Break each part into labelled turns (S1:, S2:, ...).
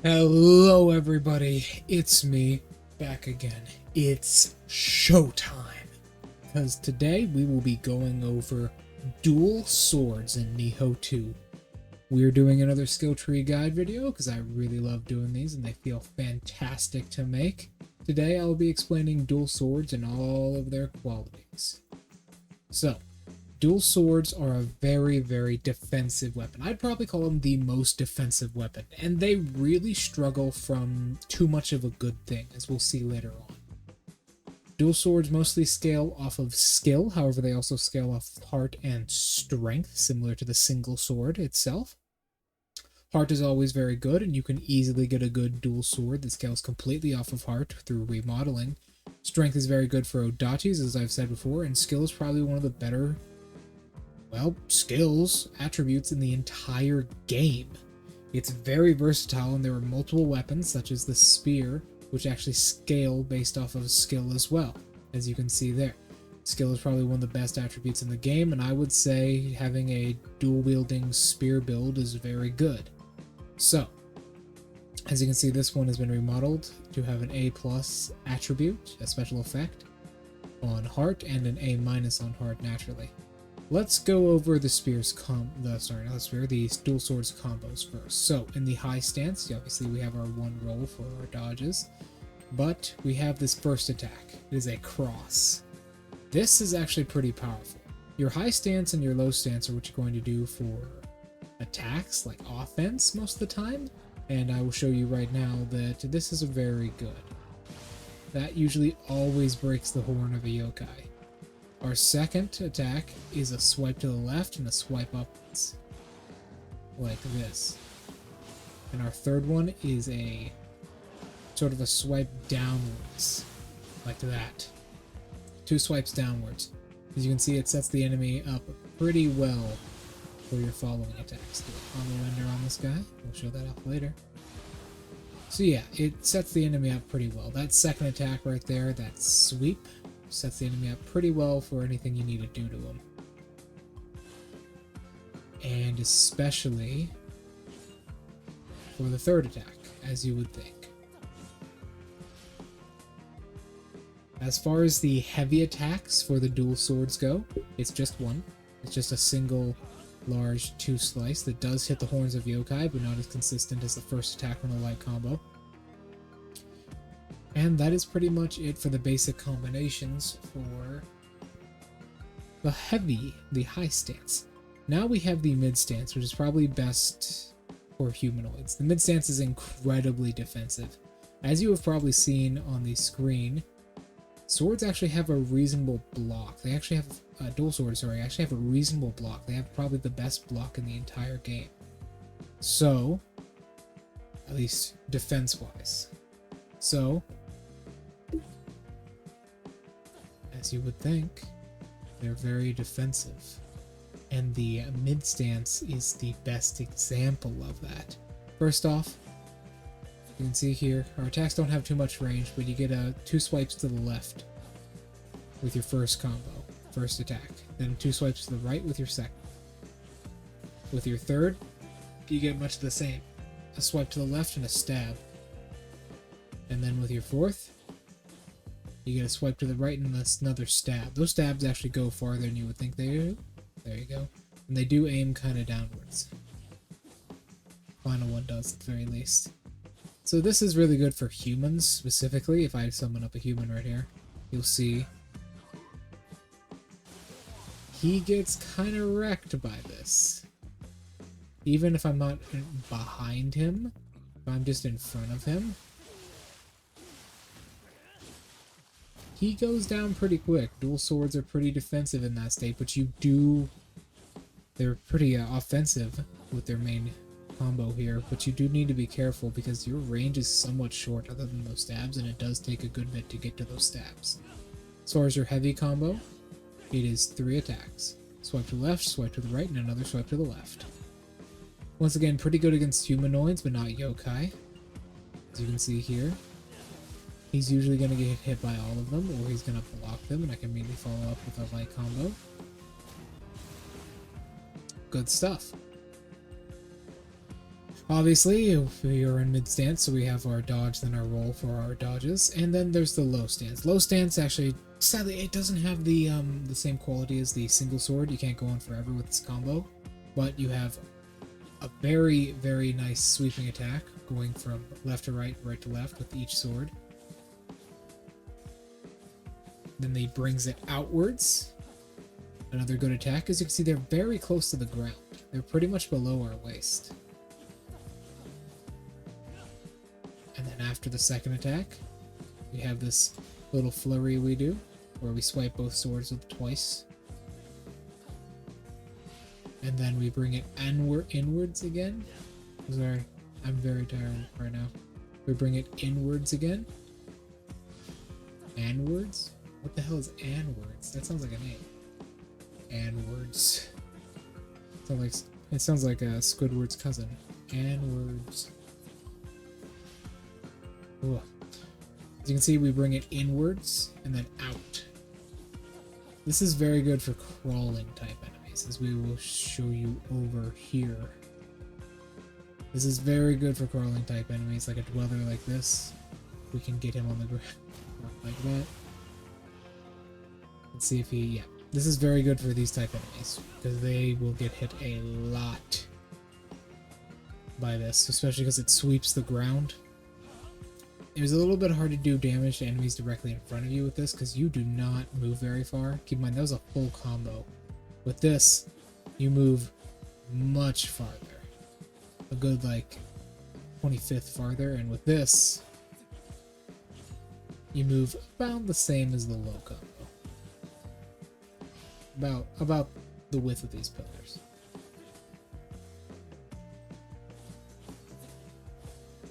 S1: Hello everybody, it's me, back again. It's showtime! Because today we will be going over dual swords in NIOH 2. We're doing another skill tree guide video because I really love doing these and they feel fantastic to make. Today I'll be explaining dual swords and all of their qualities. So, dual swords are a very, very defensive weapon. I'd probably call them the most defensive weapon, and they really struggle from too much of a good thing, as we'll see later on. Dual swords mostly scale off of skill, however they also scale off heart and strength, similar to the single sword itself. Heart is always very good, and you can easily get a good dual sword that scales completely off of heart through remodeling. Strength is very good for odachis, as I've said before, and skill is probably one of the better skills, attributes in the entire game. It's very versatile and there are multiple weapons such as the spear, which actually scale based off of skill as well, as you can see there. Skill is probably one of the best attributes in the game, and I would say having a dual-wielding spear build is very good. So, as you can see, this one has been remodeled to have an A+ attribute, a special effect, on heart, and an A- on heart naturally. Let's go over the the dual swords combos first. So, in the high stance, obviously we have our one roll for our dodges, but we have this first attack. It is a cross. This is actually pretty powerful. Your high stance and your low stance are what you're going to do for attacks, like offense most of the time, and I will show you right now that this is very good. That usually always breaks the horn of a yokai. Our second attack is a swipe to the left and a swipe upwards, like this. And our third one is a sort of a swipe downwards, like that. Two swipes downwards. As you can see, it sets the enemy up pretty well for your following attacks. Do a combo ender on this guy. We'll show that off later. So yeah, it sets the enemy up pretty well. That second attack right there, that sweep, sets the enemy up pretty well for anything you need to do to him. And especially for the third attack, as you would think. As far as the heavy attacks for the dual swords go, it's just one. It's just a single large two slice that does hit the horns of yokai, but not as consistent as the first attack on the light combo. And that is pretty much it for the basic combinations for the high stance. Now we have the mid stance, which is probably best for humanoids. The mid stance is incredibly defensive. As you have probably seen on the screen, swords actually have a reasonable block. They actually have, dual swords, actually have a reasonable block. They have probably the best block in the entire game. So, at least defense-wise. So, as you would think, they're very defensive. And the mid stance is the best example of that. First off, you can see here, our attacks don't have too much range, but you get two swipes to the left with your first combo, first attack. Then two swipes to the right with your second. With your third, you get much the same. A swipe to the left and a stab. And then with your fourth, you get a swipe to the right and another stab. Those stabs actually go farther than you would think they do. There you go. And they do aim kind of downwards. Final one does, at the very least. So this is really good for humans, specifically. If I summon up a human right here, you'll see he gets kind of wrecked by this. Even if I'm not behind him, if I'm just in front of him, he goes down pretty quick. Dual swords are pretty defensive in that state, but they're pretty offensive with their main combo here, but you do need to be careful because your range is somewhat short other than those stabs, and it does take a good bit to get to those stabs. As far as your heavy combo, it is 3 attacks. Swipe to the left, swipe to the right, and another swipe to the left. Once again, pretty good against humanoids, but not yokai. As you can see here, he's usually going to get hit by all of them, or he's going to block them, and I can immediately follow up with a light combo. Good stuff. Obviously, if we are in mid stance, so we have our dodge, then our roll for our dodges, and then there's the low stance. Low stance actually, sadly, it doesn't have the same quality as the single sword. You can't go on forever with this combo, but you have a very, very nice sweeping attack going from left to right, right to left with each sword. Then he brings it outwards. Another good attack. As you can see, they're very close to the ground. They're pretty much below our waist. And then after the second attack, we have this little flurry we do, where we swipe both swords with twice. And then we bring it inwards again. Sorry, I'm very tired right now. We bring it inwards again. Anwards? What the hell is anwards? That sounds like a name. Anwards. It sounds like a Squidward's cousin. Anwards. Ooh. As you can see, we bring it inwards and then out. This is very good for crawling type enemies, as we will show you over here. This is very good for crawling type enemies, like a dweller like this. We can get him on the ground like that. Let's see if he, yeah. This is very good for these type enemies, because they will get hit a lot by this, especially because it sweeps the ground. It was a little bit hard to do damage to enemies directly in front of you with this, because you do not move very far. Keep in mind, that was a full combo. With this, you move much farther. A good, like, 25th farther, and with this, you move about the same as the low combo. About the width of these pillars.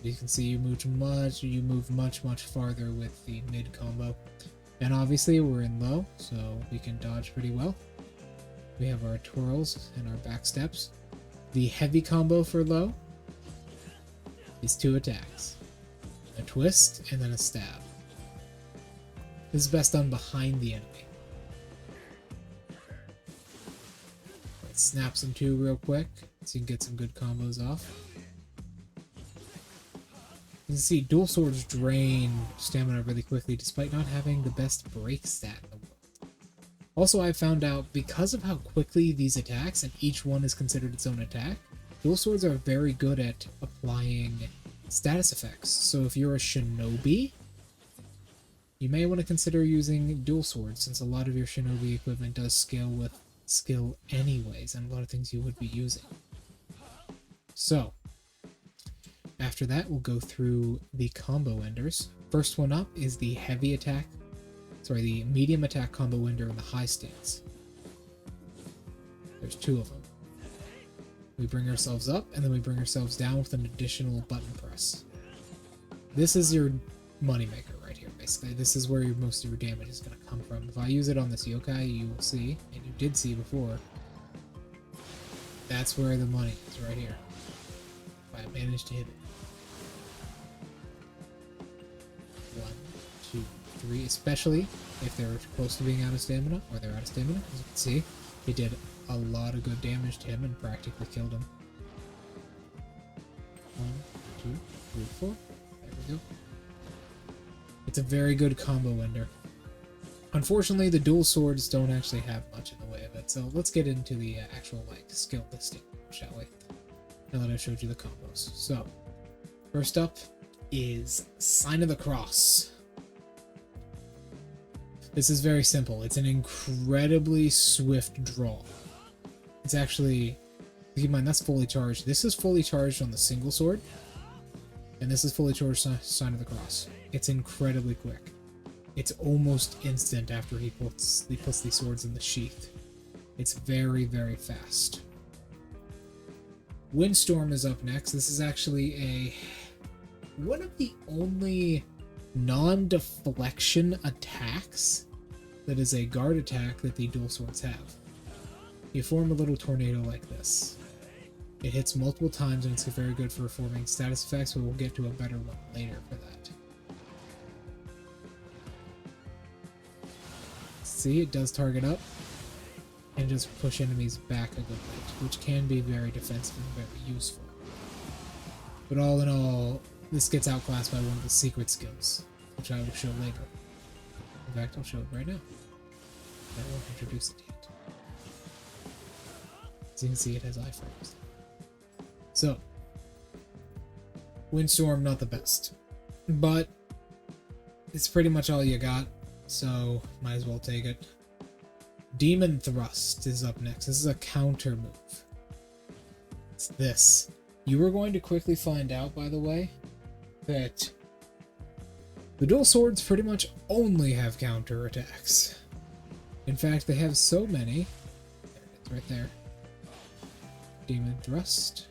S1: You can see you move much farther with the mid combo. And obviously we're in low, so we can dodge pretty well. We have our twirls and our back steps. The heavy combo for low is 2 attacks. A twist and then a stab. This is best done behind the enemy. Let's snap some 2 real quick so you can get some good combos off. You can see dual swords drain stamina really quickly despite not having the best break stat in the world. Also, I found out because of how quickly these attacks, and each one is considered its own attack, dual swords are very good at applying status effects. So if you're a shinobi, you may want to consider using dual swords, since a lot of your shinobi equipment does scale with skill anyways, and a lot of things you would be using. So after that, we'll go through the combo enders. First one up is the the medium attack combo ender in the high stance. There's 2 of them. We bring ourselves up, and then we bring ourselves down with an additional button press. This is your moneymaker right here, basically. This is where most of your damage is going to come from. If I use it on this yokai, you will see, and you did see before, that's where the money is, right here. If I manage to hit it. 1, 2, 3, especially if they're close to being out of stamina, or they're out of stamina. As you can see, he did a lot of good damage to him and practically killed him. 1, 2, 3, 4. There we go. It's a very good combo ender. Unfortunately, the dual swords don't actually have much in the way of it, so let's get into the actual skill listing, shall we? Now that I've showed you the combos. So, first up is Sign of the Cross. This is very simple. It's an incredibly swift draw. It's actually, keep in mind, that's fully charged. This is fully charged on the single sword, and this is fully charged Sign of the Cross. It's incredibly quick. It's almost instant after he puts these swords in the sheath. It's very, very fast. Windstorm is up next. This is actually one of the only non-deflection attacks that is a guard attack that the dual swords have. You form a little tornado like this. It hits multiple times and it's very good for forming status effects, but we'll get to a better one later for that. See, it does target up and just push enemies back a good bit, which can be very defensive and very useful. But all in all, this gets outclassed by one of the secret skills, which I will show later. In fact, I'll show it right now. I won't introduce it yet. As you can see, it has iframes. So, Windstorm, not the best. But, it's pretty much all you got, so might as well take it. Demon Thrust is up next. This is a counter move. It's this. You are going to quickly find out, by the way, that the dual swords pretty much only have counter attacks. In fact, they have so many. There it is, right there. Demon Thrust.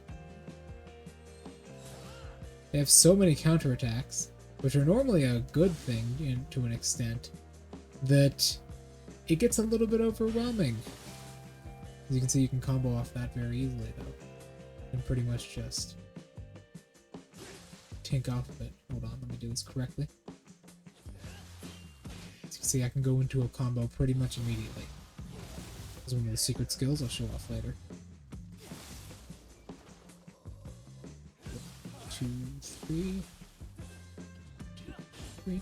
S1: They have so many counter attacks, which are normally a good thing to an extent, that it gets a little bit overwhelming. As you can see, you can combo off that very easily, though. And pretty much just tink off of it. Hold on, let me do this correctly. As you can see, I can go into a combo pretty much immediately. This is one of the secret skills I'll show off later. 2, 3. 2, 3.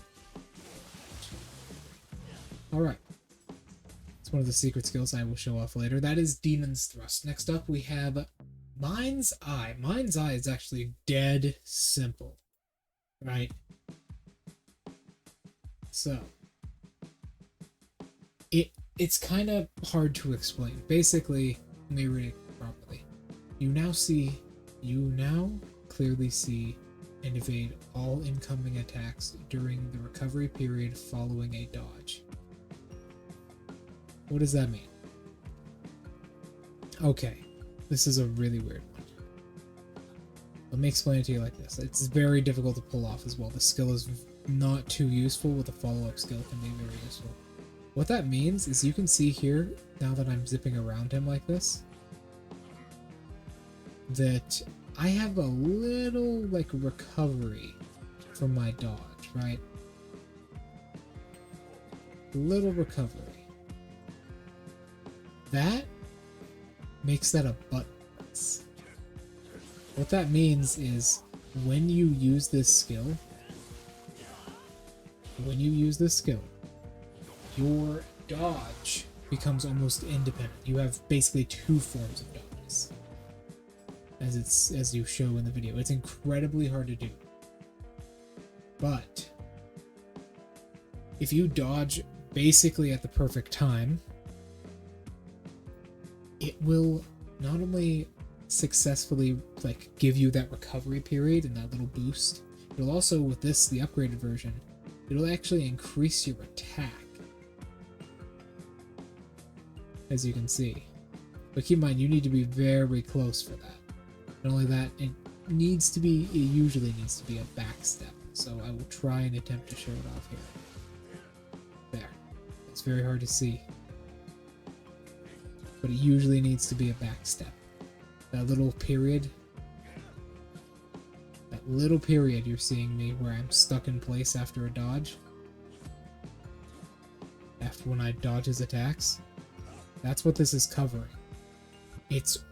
S1: Alright. It's one of the secret skills I will show off later. That is Demon's Thrust. Next up, we have Mind's Eye. Mind's Eye is actually dead simple, right? So, it's kind of hard to explain. Basically, let me read it properly. You now clearly see and evade all incoming attacks during the recovery period following a dodge. What does that mean? Okay, this is a really weird one. Let me explain it to you like this. It's very difficult to pull off as well. The skill is not too useful, with a follow-up skill can be very useful. What that means is you can see here, now that I'm zipping around him like this, that I have a little, like, recovery from my dodge, right? A little recovery. That makes that a button press. What that means is when you use this skill, your dodge becomes almost independent. You have basically two forms of dodges, as you show in the video. It's incredibly hard to do, but if you dodge basically at the perfect time, it will not only successfully give you that recovery period and that little boost, it'll also, with this, the upgraded version, it'll actually increase your attack, as you can see. But keep in mind, you need to be very close for that. Not only that, it usually needs to be a back step, so I will try and attempt to show it off here. There. It's very hard to see, but it usually needs to be a back step. That little period you're seeing me where I'm stuck in place after a dodge, when I dodge his attacks, that's what this is covering. It's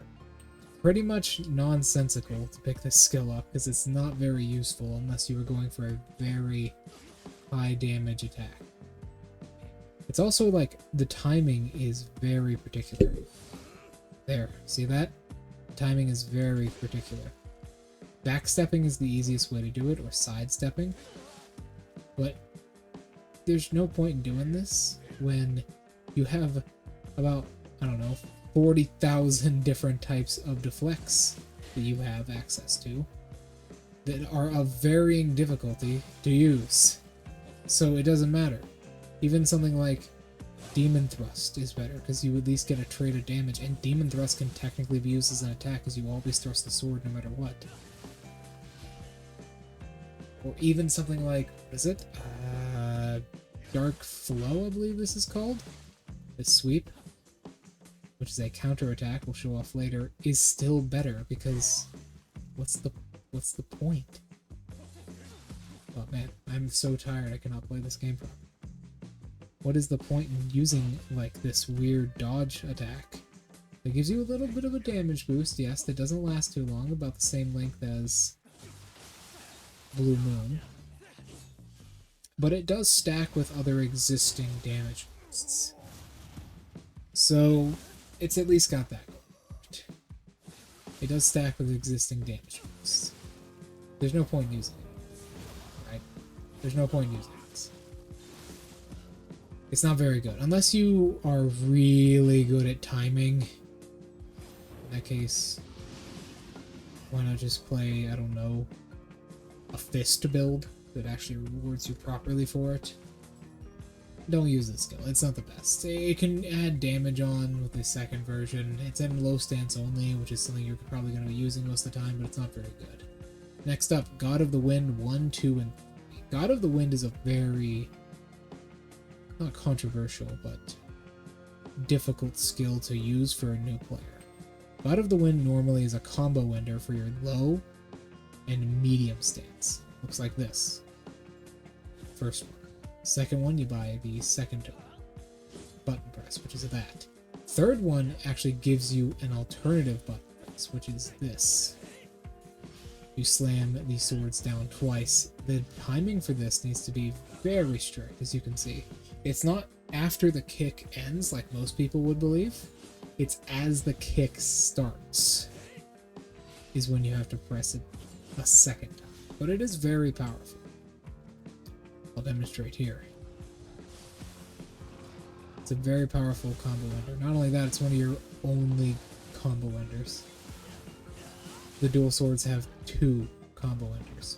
S1: pretty much nonsensical to pick this skill up because it's not very useful unless you were going for a very high damage attack. It's also the timing is very particular. There, see that? The timing is very particular. Backstepping is the easiest way to do it, or sidestepping, but there's no point in doing this when you have about, 40,000 different types of deflects that you have access to that are of varying difficulty to use. So it doesn't matter. Even something like Demon Thrust is better because you at least get a trait of damage, and Demon Thrust can technically be used as an attack because you always thrust the sword no matter what. Or even something like, what is it? Dark Flow, I believe this is called. The sweep, which is a counter attack we'll show off later, is still better because what's the point? Oh man, I'm so tired I cannot play this game properly. What is the point in using this weird dodge attack? It gives you a little bit of a damage boost, yes, that doesn't last too long, about the same length as Blue Moon. But it does stack with other existing damage boosts. So it's at least got that going. It does stack with existing damage boosts. There's no point in using it. Right? There's no point in using this. It's not very good. Unless you are really good at timing. In that case, why not just play, I don't know, a fist build that actually rewards you properly for it? Don't use this skill. It's not the best. It can add damage on with the second version. It's in low stance only, which is something you're probably going to be using most of the time, but it's not very good. Next up, God of the Wind 1, 2, and 3. God of the Wind is a very, not controversial, but difficult skill to use for a new player. God of the Wind normally is a combo ender for your low and medium stance. Looks like this. First one. Second one, you buy the second button press, which is that. Third one actually gives you an alternative button press, which is this. You slam these swords down twice. The timing for this needs to be very strict, as you can see. It's not after the kick ends, like most people would believe. It's as the kick starts is when you have to press it a second time. But it is very powerful. I'll demonstrate here. It's a very powerful combo ender. Not only that, it's one of your only combo enders. The dual swords have 2 combo enders.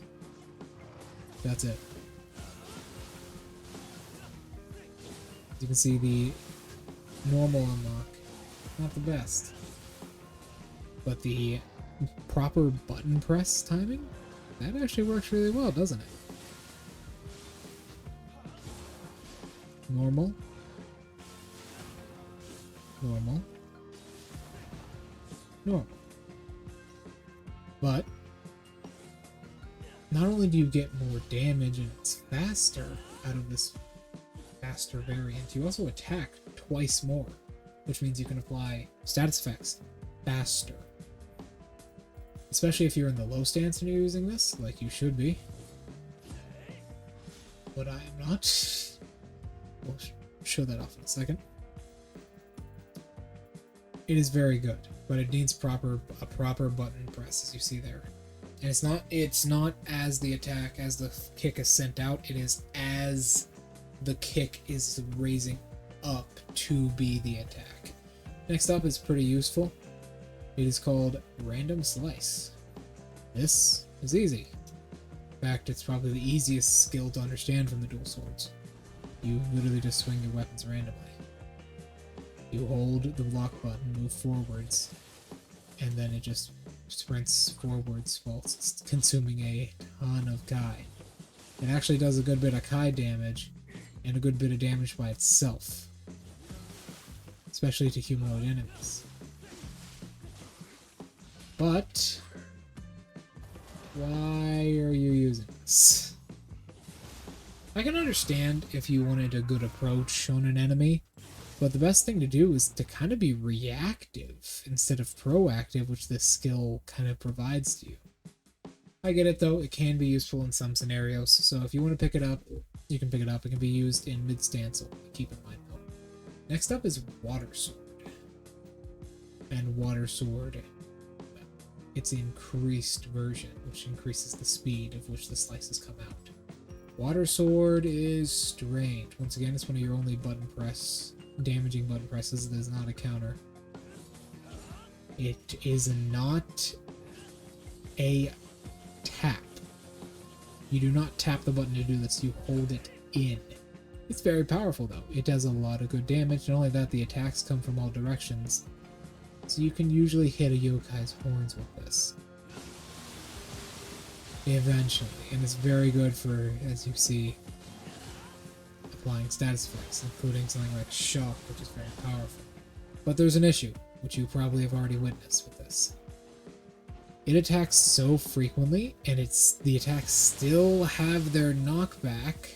S1: That's it. As you can see, the normal unlock, not the best. But the proper button press timing, that actually works really well, doesn't it? Normal. Normal. Normal. But not only do you get more damage and it's faster out of this faster variant, you also attack twice more, which means you can apply status effects faster. Especially if you're in the low stance and you're using this, like you should be. But I am not. We'll show that off in a second. It is very good, but it needs a proper button press, as you see there. And it's not as the attack, as the kick is sent out, it is as the kick is raising up to be the attack. Next up is pretty useful. It is called Random Slice. This is easy. In fact, it's probably the easiest skill to understand from the dual swords. You literally just swing your weapons randomly. You hold the block button, move forwards, and then it just sprints forwards while it's consuming a ton of Kai. It actually does a good bit of Kai damage, and a good bit of damage by itself. Especially to humanoid enemies. But why are you using this? I can understand if you wanted a good approach on an enemy, but the best thing to do is to kind of be reactive instead of proactive, which this skill kind of provides to you. I get it though, it can be useful in some scenarios, so if you want to pick it up, you can pick it up. It can be used in mid-stance only, keep in mind though. Next up is Water Sword. And Water Sword, its increased version, which increases the speed of which the slices come out. Water Sword is strange. Once again, it's one of your only button press, damaging button presses. It is not a counter. It is not a tap. You do not tap the button to do this, you hold it in. It's very powerful though. It does a lot of good damage. Not only that, the attacks come from all directions. So you can usually hit a yokai's horns with this. Eventually. And it's very good for, as you see, applying status effects, including something like Shock, which is very powerful. But there's an issue, which you probably have already witnessed with this. It attacks so frequently, and the attacks still have their knockback,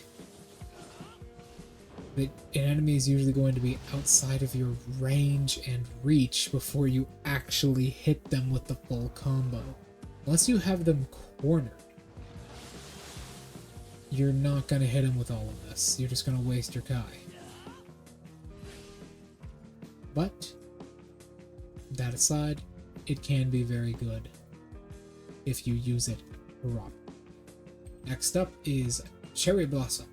S1: that an enemy is usually going to be outside of your range and reach before you actually hit them with the full combo. Unless you have them cornered. you're not going to hit him with all of this. You're just going to waste your Kai. But, that aside, it can be very good if you use it properly. Next up is Cherry Blossom.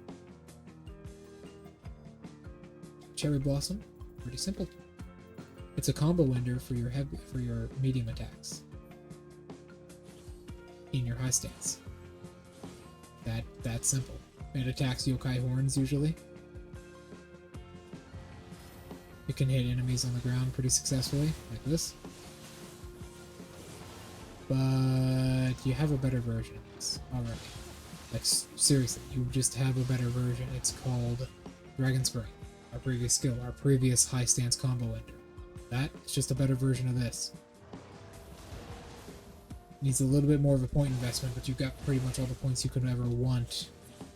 S1: Cherry Blossom, pretty simple. It's a combo ender for your medium attacks in your high stance. That's simple. It attacks yokai horns usually. It can hit enemies on the ground pretty successfully, like this. But you have a better version of this already. Like, seriously, you just have a better version. It's called Dragon Spring, our previous skill, our previous high stance combo ender. That's just a better version of this. Needs a little bit more of a point investment, but you've got pretty much all the points you could ever want,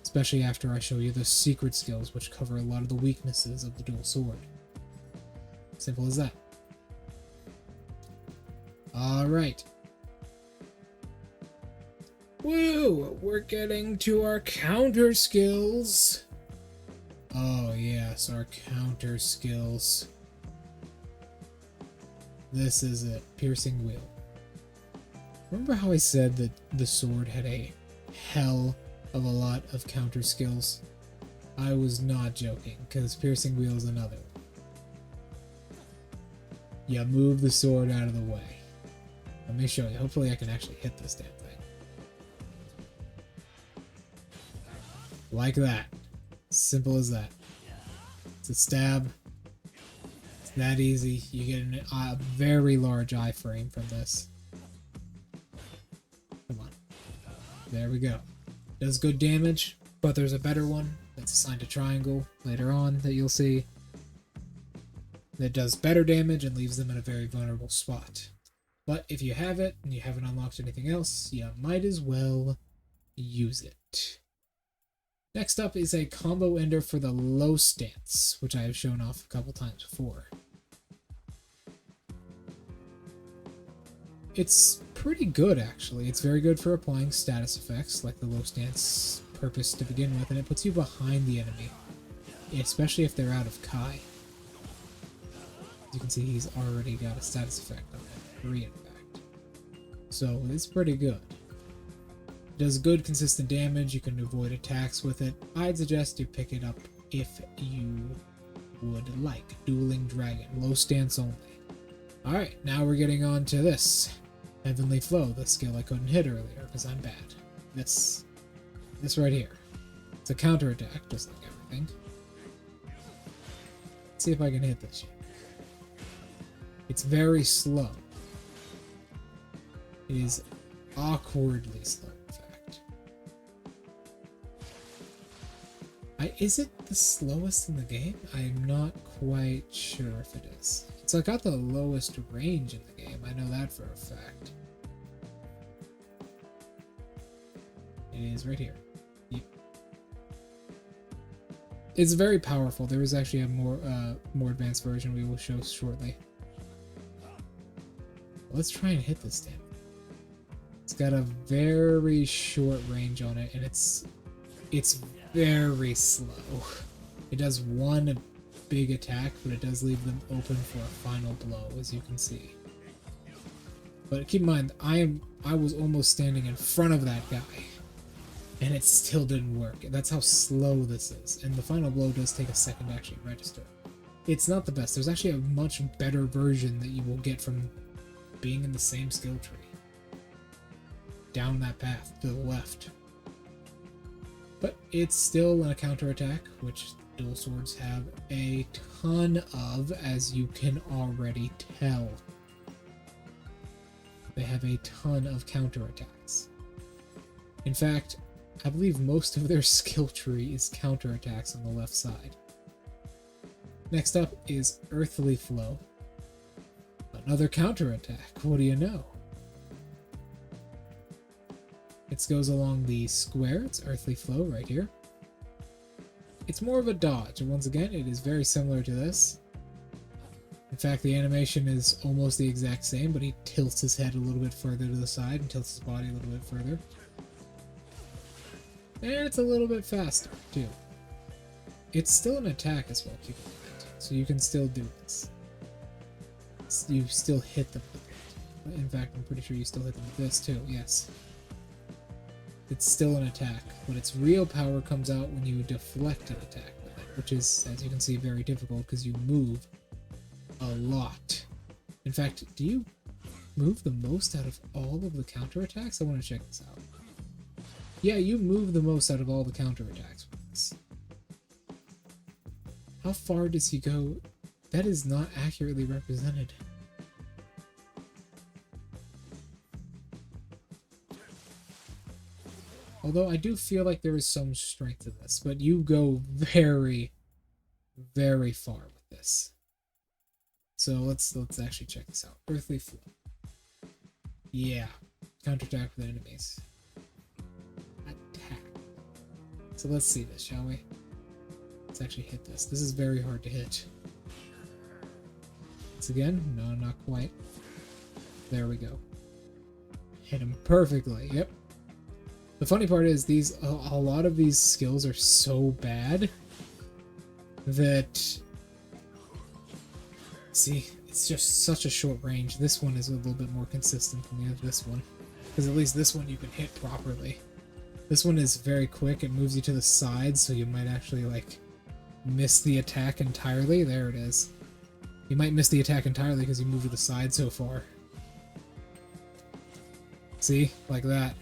S1: especially after I show you the secret skills, which cover a lot of the weaknesses of the dual sword. Simple as that. Alright. Woo! We're getting to our counter skills. Oh yes, our counter skills. This is it. Piercing Wheel. Remember how I said that the sword had a hell of a lot of counter skills? I was not joking, because Piercing Wheel is another one. Yeah, move the sword out of the way. Let me show you. Hopefully I can actually hit this damn thing. Like that. Simple as that. It's a stab. It's that easy. You get a very large iframe from this. Come on. There we go. Does good damage, but there's a better one that's assigned to triangle later on that you'll see. That does better damage and leaves them in a very vulnerable spot. But if you have it and you haven't unlocked anything else, you might as well use it. Next up is a combo ender for the low stance, which I have shown off a couple times before. It's pretty good, actually. It's very good for applying status effects, like the low stance purpose to begin with, and it puts you behind the enemy, especially if they're out of Kai. As you can see, he's already got a status effect on it, 3 in fact. So it's pretty good. It does good consistent damage, you can avoid attacks with it. I'd suggest you pick it up if you would like. Dueling Dragon, low stance only. Alright, now we're getting on to this. Heavenly Flow, the skill I couldn't hit earlier because I'm bad. This right here. It's a counter attack, just like everything. Let's see if I can hit this shit. It's very slow. It is awkwardly slow, in fact. Is it the slowest in the game? I'm not quite sure if it is. It's got the lowest range in the game. I know that for a fact. It is right here. Yep. It's very powerful. There is actually a more advanced version we will show shortly. Let's try and hit this thing. It's got a very short range on it, and it's very slow. It does one big attack, but it does leave them open for a final blow, as you can see. But keep in mind, I was almost standing in front of that guy, and it still didn't work. That's how slow this is, and the final blow does take a second to actually register. It's not the best. There's actually a much better version that you will get from being in the same skill tree. Down that path, to the left. But it's still a counterattack, which dual swords have a ton of, as you can already tell. They have a ton of counterattacks. In fact, I believe most of their skill tree is counterattacks on the left side. Next up is Earthly Flow. Another counterattack, what do you know? It goes along the square, it's Earthly Flow right here. It's more of a dodge, and once again, it is very similar to this. In fact, the animation is almost the exact same, but he tilts his head a little bit further to the side and tilts his body a little bit further. And it's a little bit faster, too. It's still an attack as well, keep in mind. So you can still do this. You still hit them with it. In fact, I'm pretty sure you still hit them with this, too, yes. It's still an attack, but its real power comes out when you deflect an attack with it, which is, as you can see, very difficult because you move a lot. In fact, do you move the most out of all of the counterattacks? I want to check this out. Yeah, you move the most out of all the counterattacks with this. How far does he go? That is not accurately represented. Although I do feel like there is some strength to this, but you go very, very far with this. So let's actually check this out. Earthly Flow. Yeah. Counterattack with enemies. Attack. So let's see this, shall we? Let's actually hit this. This is very hard to hit. Once again, no, not quite. There we go. Hit him perfectly. Yep. The funny part is a lot of these skills are so bad that, see, it's just such a short range. This one is a little bit more consistent than this one, because at least this one you can hit properly. This one is very quick. It moves you to the side, so you might actually like miss the attack entirely. There it is. You might miss the attack entirely because you move to the side so far. See, like that.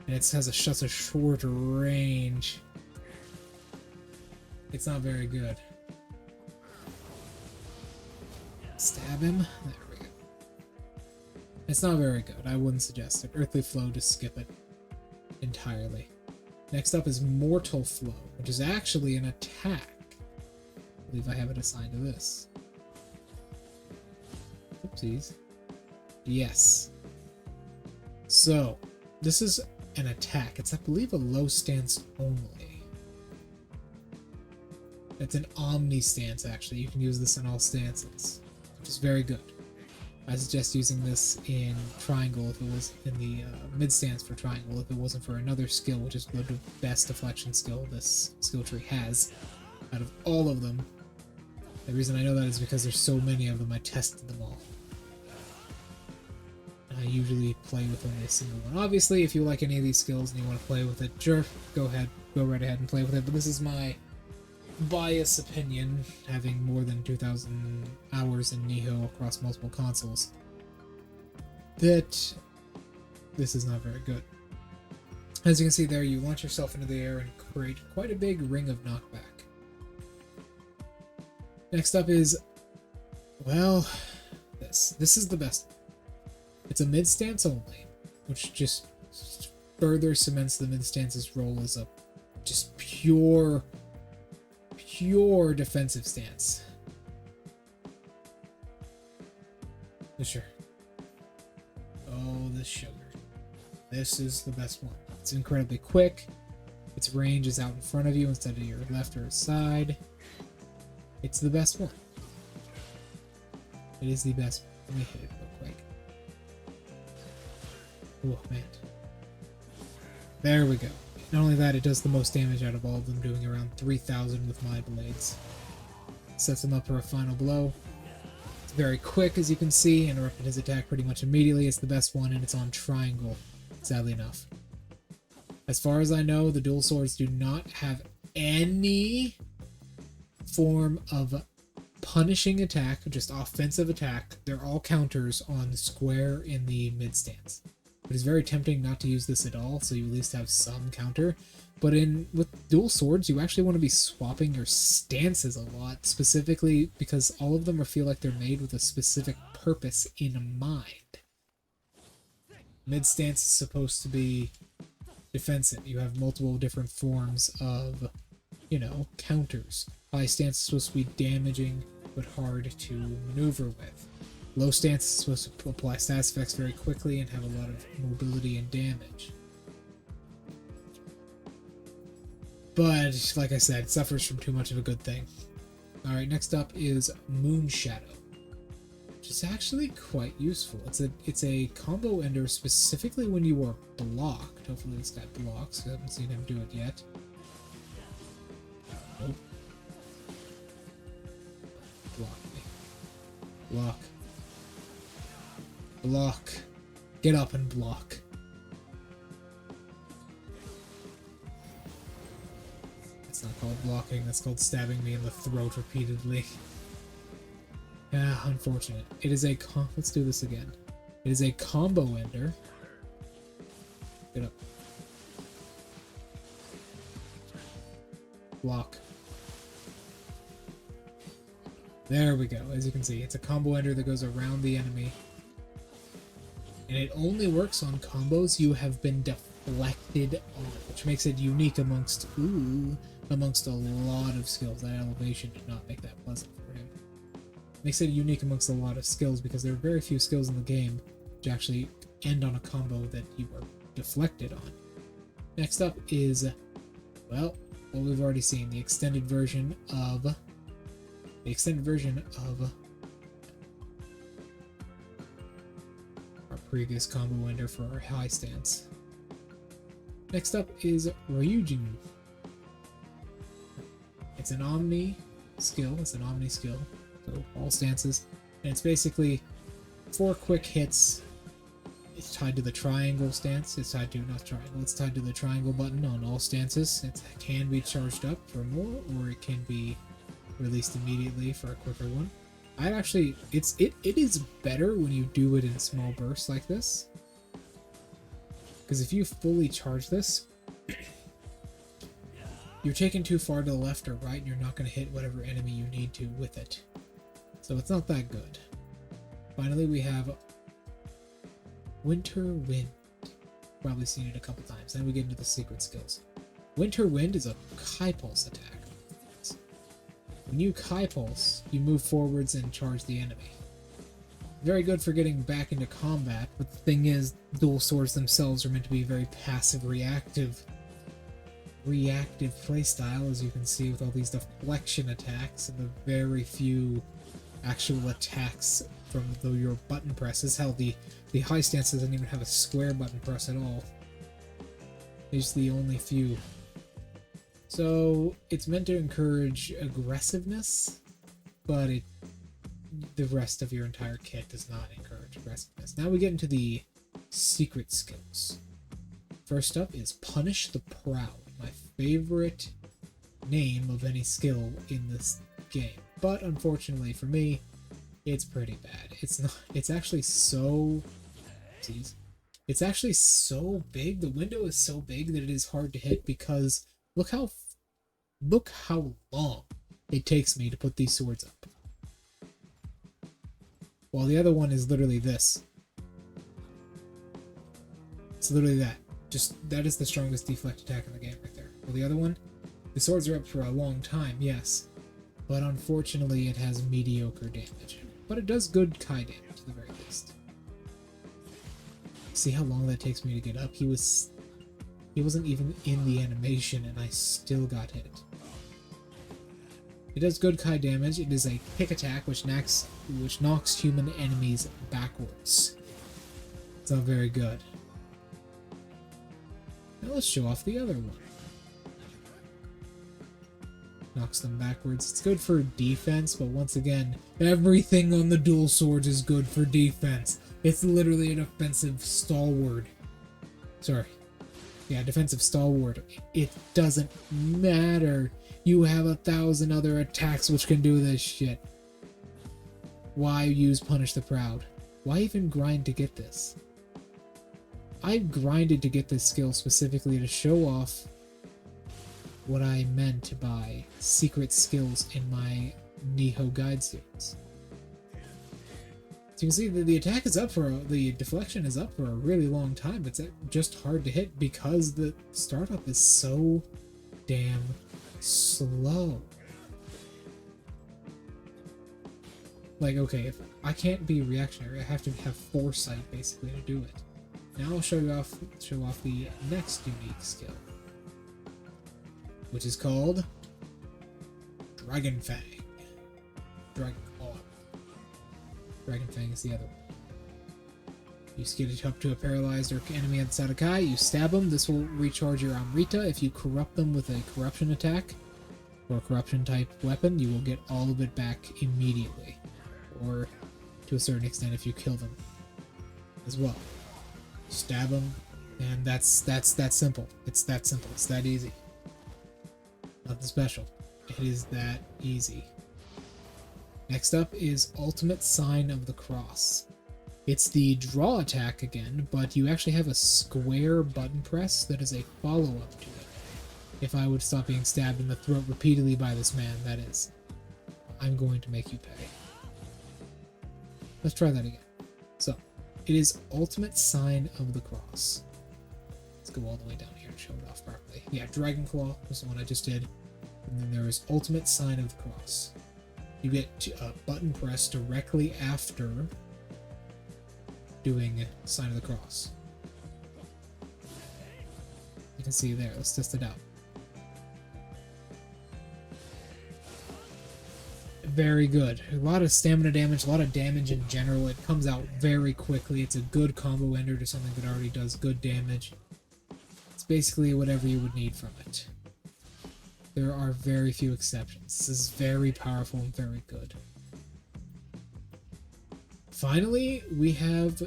S1: And it has such a short range. It's not very good. Stab him? There we go. It's not very good. I wouldn't suggest it. Earthly Flow, just skip it entirely. Next up is Mortal Flow, which is actually an attack. I believe I have it assigned to this. Oopsies. Yes. So, this is an attack. It's, I believe, a low stance only. It's an omni stance, actually. You can use this in all stances, which is very good. I suggest using this in triangle if it was in the mid stance for triangle, if it wasn't for another skill, which is the best deflection skill this skill tree has out of all of them. The reason I know that is because there's so many of them, I tested them all. I usually play with only a single one. Obviously, if you like any of these skills and you want to play with it, sure, go right ahead and play with it, but this is my biased opinion, having more than 2,000 hours in NIOH across multiple consoles, that this is not very good. As you can see there, you launch yourself into the air and create quite a big ring of knockback. Next up is, well, this. This is the best one. It's a mid-stance only, which just further cements the mid-stance's role as a just pure defensive stance. Sure. Oh, this sugar. This is the best one. It's incredibly quick. Its range is out in front of you instead of your left or side. It's the best one. It is the best one. Let me hit it real quick. Oh, man. There we go. Not only that, it does the most damage out of all of them, doing around 3,000 with my blades. Sets him up for a final blow. It's very quick, as you can see, interrupted his attack pretty much immediately. It's the best one, and it's on triangle, sadly enough. As far as I know, the dual swords do not have any form of punishing attack, just offensive attack. They're all counters on square in the mid stance. It is very tempting not to use this at all, so you at least have some counter. But with dual swords, you actually want to be swapping your stances a lot, specifically because all of them feel like they're made with a specific purpose in mind. Mid stance is supposed to be defensive. You have multiple different forms of, counters. High stance is supposed to be damaging, but hard to maneuver with. Low stance is supposed to apply stats effects very quickly and have a lot of mobility and damage. But, like I said, it suffers from too much of a good thing. Alright, next up is Moon Shadow, which which is actually quite useful. It's a combo ender specifically when you are blocked. Hopefully this guy blocks. I haven't seen him do it yet. Oh. Block me. Block. Block. Get up and block. That's not called blocking, that's called stabbing me in the throat repeatedly. Ah, unfortunate. It is a let's do this again. It is a combo ender. Get up. Block. There we go. As you can see, it's a combo ender that goes around the enemy. And it only works on combos you have been deflected on, which makes it unique amongst a lot of skills. That elevation did not make that pleasant for him. Makes it unique amongst a lot of skills because there are very few skills in the game which actually end on a combo that you were deflected on. Next up is, well, what we've already seen, the extended version of our previous combo ender for our high stance. Next up is Ryujin. It's an Omni skill, so all stances, and it's basically 4 quick hits. It's tied to the triangle stance, it's tied to the triangle button on all stances. It can be charged up for more, or it can be released immediately for a quicker one. It is better when you do it in small bursts like this, because if you fully charge this, you're taken too far to the left or right and you're not going to hit whatever enemy you need to with it. So it's not that good. Finally, we have Winter Wind. Probably seen it a couple times. Then we get into the secret skills. Winter Wind is a Kai Pulse attack. When you Kai Pulse, you move forwards and charge the enemy. Very good for getting back into combat, but the thing is, dual swords themselves are meant to be very passive, reactive playstyle, as you can see with all these deflection attacks and the very few actual attacks from your button presses. Hell, the high stance doesn't even have a square button press at all. It's the only few. So it's meant to encourage aggressiveness, but the rest of your entire kit does not encourage aggressiveness. Now we get into the secret skills. First up is Punish the Proud, my favorite name of any skill in this game. But unfortunately for me, it's pretty bad. It's actually so big. The window is so big that it is hard to hit because look how long it takes me to put these swords up. While the other one is literally this. It's literally that. That is the strongest deflect attack in the game right there. Well, the other one, the swords are up for a long time, yes. But unfortunately, it has mediocre damage. But it does good Kai damage, at the very least. See how long that takes me to get up? He wasn't even in the animation, and I still got hit. It does good Kai damage. It is a pick attack, which knocks human enemies backwards. It's not very good. Now let's show off the other one. Knocks them backwards. It's good for defense, but once again, everything on the dual swords is good for defense. It's literally an offensive stalwart. Sorry. Yeah, defensive stalwart. It doesn't matter. You have 1,000 other attacks which can do this shit. Why use Punish the Proud? Why even grind to get this? I grinded to get this skill specifically to show off what I meant by secret skills in my NIOH guide series. So you can see that the attack is up the deflection is up for a really long time. It's just hard to hit because the startup is so damn slow. Like, okay, if I can't be reactionary, I have to have foresight basically to do it. Now I'll show off the next unique skill, which is called Dragon Fang. Dragon Claw. Dragon Fang is the other one. You skid it up to a paralyzed or enemy at Sadakai, you stab them. This will recharge your Amrita. If you corrupt them with a corruption attack or a corruption type weapon, you will get all of it back immediately. Or to a certain extent if you kill them as well. Stab them, and that's that simple. It's that simple. It's that easy. Nothing special. It is that easy. Next up is Ultimate Sign of the Cross. It's the draw attack again, but you actually have a square button press that is a follow-up to it. If I would stop being stabbed in the throat repeatedly by this man, that is. I'm going to make you pay. Let's try that again. So, it is Ultimate Sign of the Cross. Let's go all the way down here and show it off properly. Yeah, Dragon Claw was the one I just did. And then there is Ultimate Sign of the Cross. You get a button press directly after doing Sign of the Cross. You can see there. Let's test it out. Very good. A lot of stamina damage, a lot of damage in general. It comes out very quickly. It's a good combo ender to something that already does good damage. It's basically whatever you would need from it. There are very few exceptions. This is very powerful and very good. Finally, we have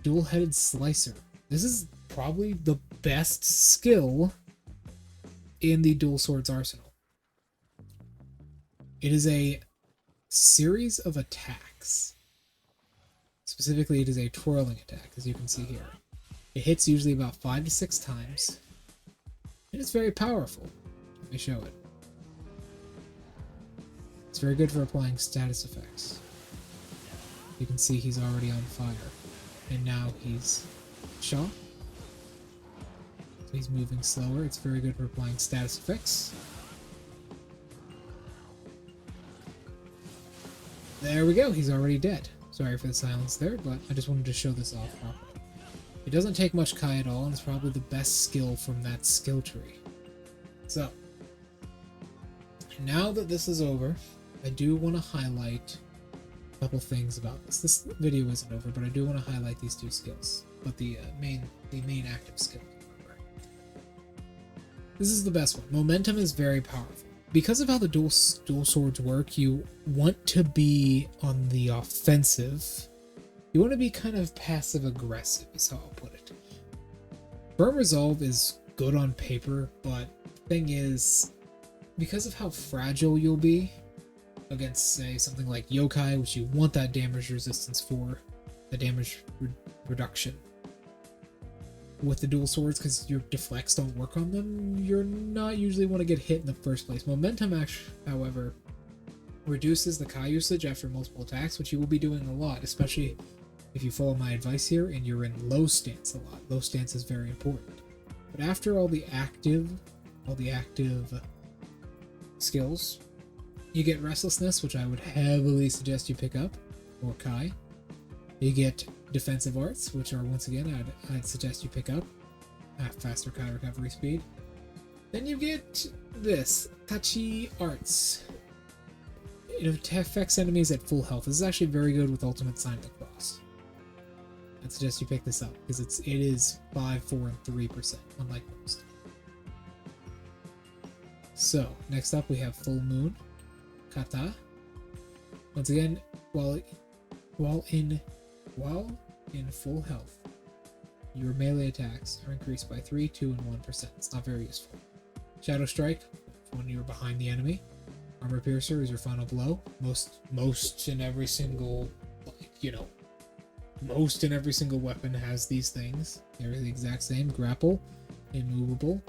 S1: Dual-Headed Slicer. This is probably the best skill in the Dual Swords arsenal. It is a series of attacks. Specifically, it is a twirling attack, as you can see here. It hits usually about 5 to 6 times, and it's very powerful. Let me show it. It's very good for applying status effects. You can see he's already on fire. And now he's shot. So he's moving slower. It's very good for applying status effects. There we go. He's already dead. Sorry for the silence there, but I just wanted to show this off properly. It doesn't take much Kai at all, and it's probably the best skill from that skill tree. So, now that this is over, I do want to highlight couple things about this. This video isn't over, but I do want to highlight these two skills. But the main active skill. This is the best one. Momentum is very powerful. Because of how the dual swords work, you want to be on the offensive. You want to be kind of passive aggressive, is how I'll put it. Firm Resolve is good on paper, but the thing is, because of how fragile you'll be against, say, something like Yokai, which you want that damage resistance for, the damage reduction. With the dual swords, because your deflects don't work on them, you're not usually want to get hit in the first place. Momentum, actually, however, reduces the Kai usage after multiple attacks, which you will be doing a lot, especially if you follow my advice here and you're in low stance a lot. Low stance is very important. But after all the active skills, you get Restlessness, which I would heavily suggest you pick up, or Kai. You get Defensive Arts, which are, once again, I'd suggest you pick up. Faster Kai recovery speed. Then you get this, Tachi Arts. It affects enemies at full health. This is actually very good with Ultimate Sign of the Cross. I'd suggest you pick this up, because it is 5, 4, and 3%, unlike most. So, next up we have Full Moon. Kata. Once again, while in full health, your melee attacks are increased by 3, 2, and 1%. It's not very useful. Shadow Strike, when you're behind the enemy. Armor Piercer is your final blow. Most in every single, most in every single weapon has these things. They're the exact same. Grapple, Immovable.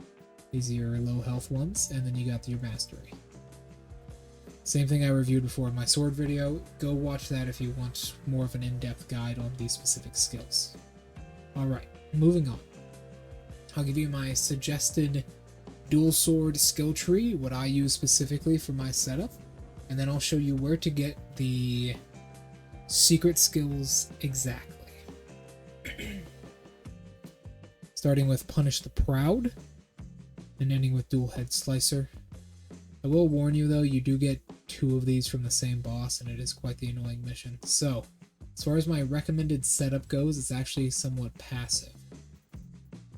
S1: These are your low health ones, and then you got your Mastery. Same thing I reviewed before in my sword video. Go watch that if you want more of an in-depth guide on these specific skills. Alright, moving on. I'll give you my suggested dual sword skill tree, what I use specifically for my setup, and then I'll show you where to get the secret skills exactly. Starting with Punish the Proud, and ending with Dual-Head Slicer. I will warn you though, you do get 2 of these from the same boss, and it is quite the annoying mission. So, As far as my recommended setup goes, it's actually somewhat passive,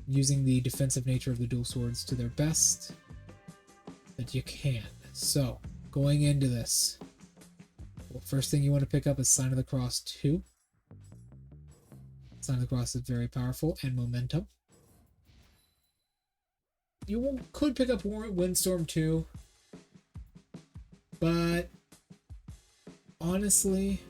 S1: using the defensive nature of the dual swords to their best that you can. So, going into this, well, first thing you want to pick up is Sign of the Cross 2. Sign of the Cross is very powerful, and Momentum. You could pick up Windstorm 2, but honestly,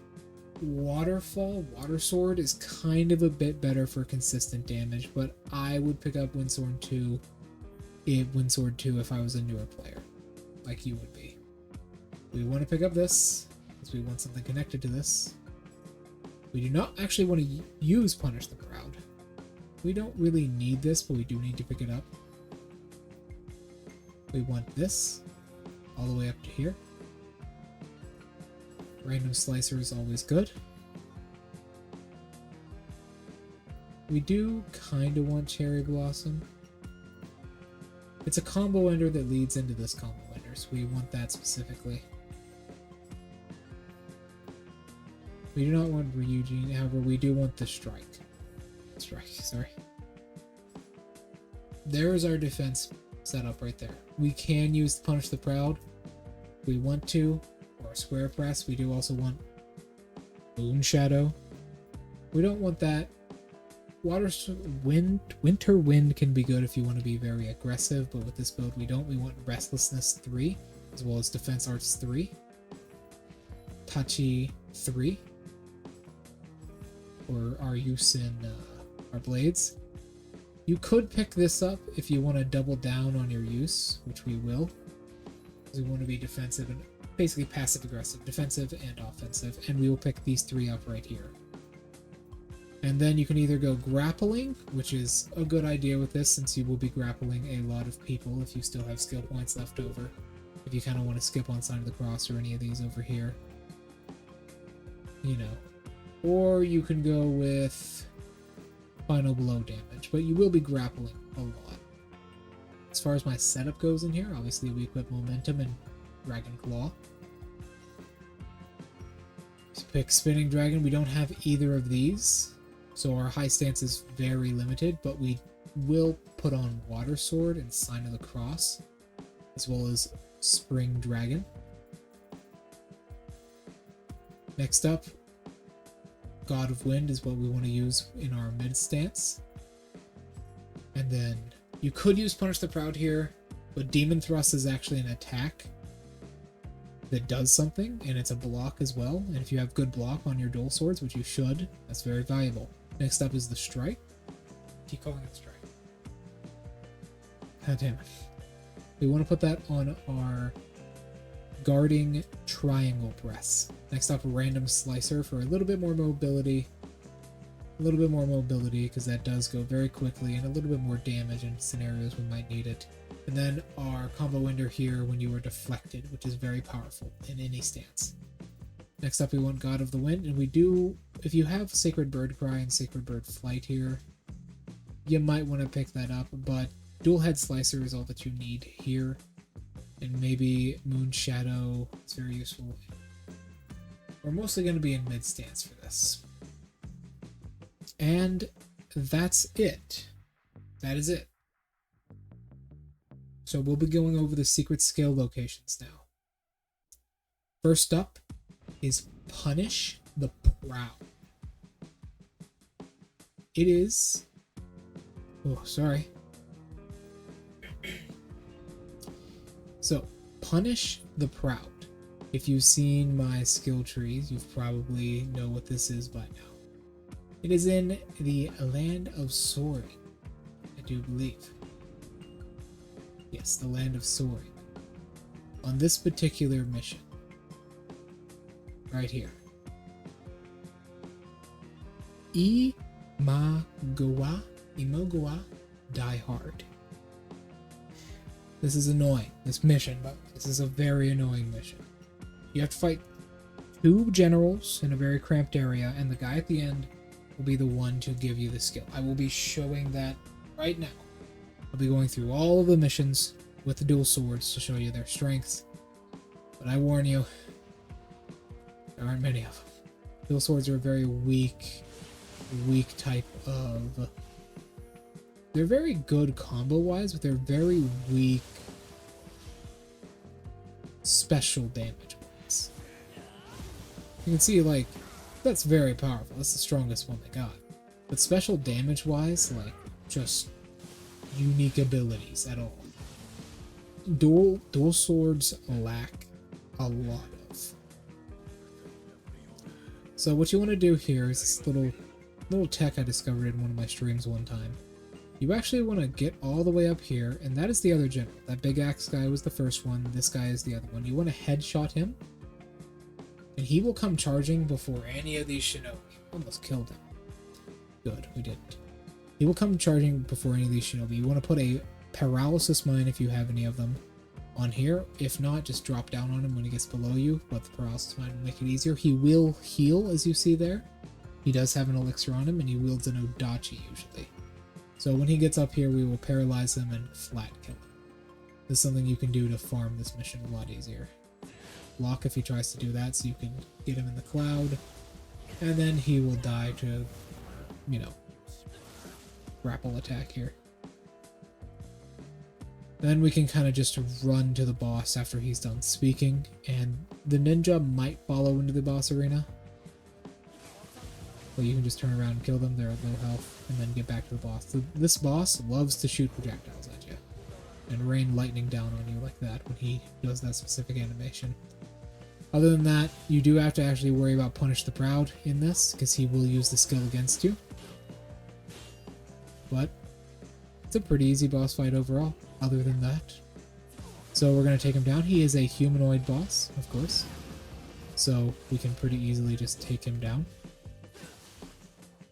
S1: Waterfall, Water Sword is kind of a bit better for consistent damage, but I would pick up Windstorm 2 if I was a newer player, like you would be. We want to pick up this, because we want something connected to this. We do not actually want to use Punish the Proud. We don't really need this, but we do need to pick it up. We want this, all the way up to here. Random Slicer is always good. We do kind of want Cherry Blossom. It's a combo ender that leads into this combo ender, so we want that specifically. We do not want Ryujin, however, we do want the Strike. Sorry. There is our defense setup right there. We can use Punish the Proud if we want to, or Square Press. We do also want Moon Shadow. We don't want that. Winter Wind can be good if you want to be very aggressive, but with this build we don't. We want Restlessness 3, as well as Defense Arts 3. Tachi 3. Or our use in our blades. You could pick this up if you want to double down on your use, which we will. Because we want to be defensive and basically passive aggressive, defensive and offensive, and we will pick these 3 up right here. And then you can either go grappling, which is a good idea with this since you will be grappling a lot of people if you still have skill points left over. If you kind of want to skip on Sign of the Cross or any of these over here. You know. Or you can go with Final Blow damage, but you will be grappling a lot. As far as my setup goes in here, obviously we equip Momentum and Dragon Claw. So pick Spinning Dragon. We don't have either of these, so our high stance is very limited, but we will put on Water Sword and Sign of the Cross, as well as Spring Dragon. Next up, God of Wind is what we want to use in our mid stance. And then you could use Punish the Proud here, but Demon Thrust is actually an attack that does something, and it's a block as well. And if you have good block on your dual swords, which you should, that's very valuable. Next up is the Strike. Keep calling it Strike. God damn it. We want to put that on our Guarding Triangle Press. Next up, Random Slicer for a little bit more mobility. Because that does go very quickly, and a little bit more damage in scenarios we might need it. And then our combo ender here when you are deflected, which is very powerful in any stance. Next up, we want God of the Wind, and we do, if you have Sacred Bird Cry and Sacred Bird Flight here, you might want to pick that up, but Dual Head Slicer is all that you need here. And maybe Moon Shadow is very useful. We're mostly going to be in mid stance for this. And that's it. That is it. So we'll be going over the secret skill locations now. First up is Punish the Proud. It is... Oh, sorry. So, Punish the Proud. If you've seen my skill trees, you probably know what this is by now. It is in the Land of Soaring, I do believe. Yes, the Land of Soaring. On this particular mission. Right here. Imogawa Die Hard. This is annoying, this mission, but this is a very annoying mission. You have to fight 2 generals in a very cramped area, and the guy at the end will be the one to give you the skill. I will be showing that right now. I'll be going through all of the missions with the dual swords to show you their strengths. But I warn you, there aren't many of them. Dual swords are a very weak type of... They're very good combo-wise, but they're very weak special damage-wise. You can see, like, that's very powerful. That's the strongest one they got. But special damage-wise, like, just unique abilities at all. Dual swords lack a lot of. So what you want to do here is this little tech I discovered in one of my streams one time. You actually want to get all the way up here, and that is the other general. That big axe guy was the first one, this guy is the other one. You want to headshot him, and he will come charging before any of these shinobi. Almost killed him. Good, we didn't. He will come charging before any of these shinobi. You want to put a paralysis mine, if you have any of them, on here. If not, just drop down on him when he gets below you, but the paralysis mine will make it easier. He will heal, as you see there. He does have an elixir on him, and he wields an odachi usually. So when he gets up here, we will paralyze him and flat kill him. This is something you can do to farm this mission a lot easier. Block if he tries to do that, so you can get him in the cloud, and then he will die to, you know, grapple attack here. Then we can kind of just run to the boss after he's done speaking, and the ninja might follow into the boss arena. But you can just turn around and kill them, they're at low health, and then get back to the boss. This boss loves to shoot projectiles at you, and rain lightning down on you like that when he does that specific animation. Other than that, you do have to actually worry about Punish the Proud in this, because he will use the skill against you. But it's a pretty easy boss fight overall, other than that. So we're going to take him down. He is a humanoid boss, of course, so we can pretty easily just take him down.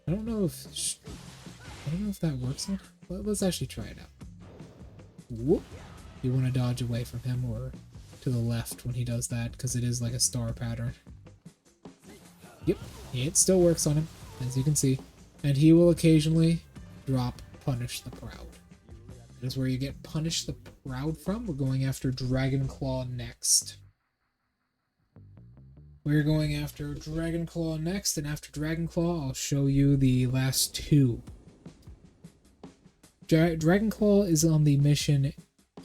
S1: I don't know if that works on him. Let's actually try it out. Whoop. You want to dodge away from him or to the left when he does that, because it is like a star pattern. Yep, it still works on him, as you can see. And he will occasionally drop Punish the Proud. That is where you get Punish the Proud from. We're going after Dragon Claw next. We're going after Dragon Claw next, and after Dragon Claw, I'll show you the last two. Dragon Claw is on the mission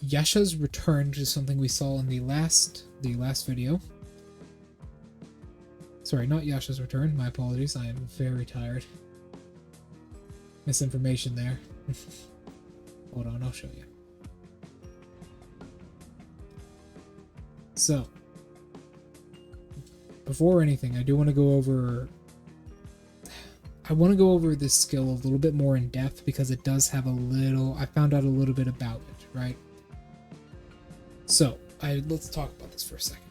S1: Yasha's Return, which is something we saw in the last video. Sorry, not Yasha's Return, my apologies, I am very tired. Misinformation there. Hold on, I'll show you. So, before anything, I do want to go over... I want to go over this skill a little bit more in depth, because it does have a little... I found out a little bit about it, right? So, let's talk about this for a second.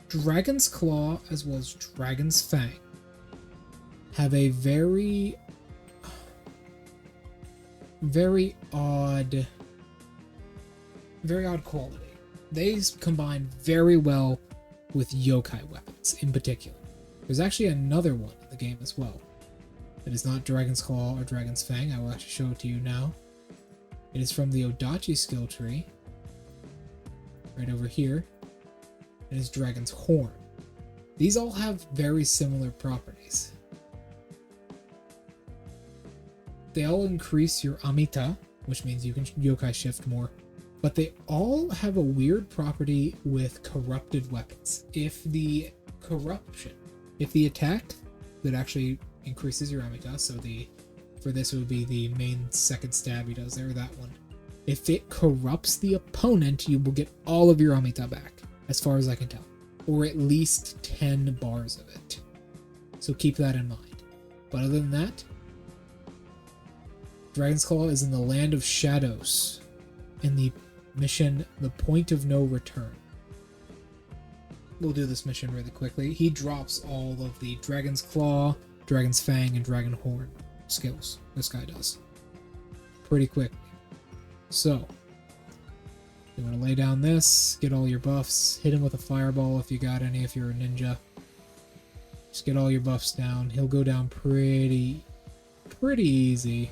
S1: Dragon's Claw, as well as Dragon's Fang, have a very odd quality. They combine very well with yokai weapons in particular. There's actually another one in the game as well. It is not Dragon's Claw or Dragon's Fang. I will actually show it to you now. It is from the Odachi skill tree. Right over here. It is Dragon's Horn. These all have very similar properties. They all increase your Amita, which means you can yokai shift more. But they all have a weird property with corrupted weapons. If the attack that actually increases your Amita, so for this it would be the main second stab he does there, that one. If it corrupts the opponent, you will get all of your Amita back, as far as I can tell. Or at least 10 bars of it. So keep that in mind. But other than that, Dragon's Claw is in the Land of Shadows, in the mission The Point of No Return. We'll do this mission really quickly. He drops all of the Dragon's Claw, Dragon's Fang, and Dragon Horn skills. This guy does. Pretty quickly. So, you want to lay down this, get all your buffs, hit him with a fireball if you got any, if you're a ninja. Just get all your buffs down. He'll go down pretty easy.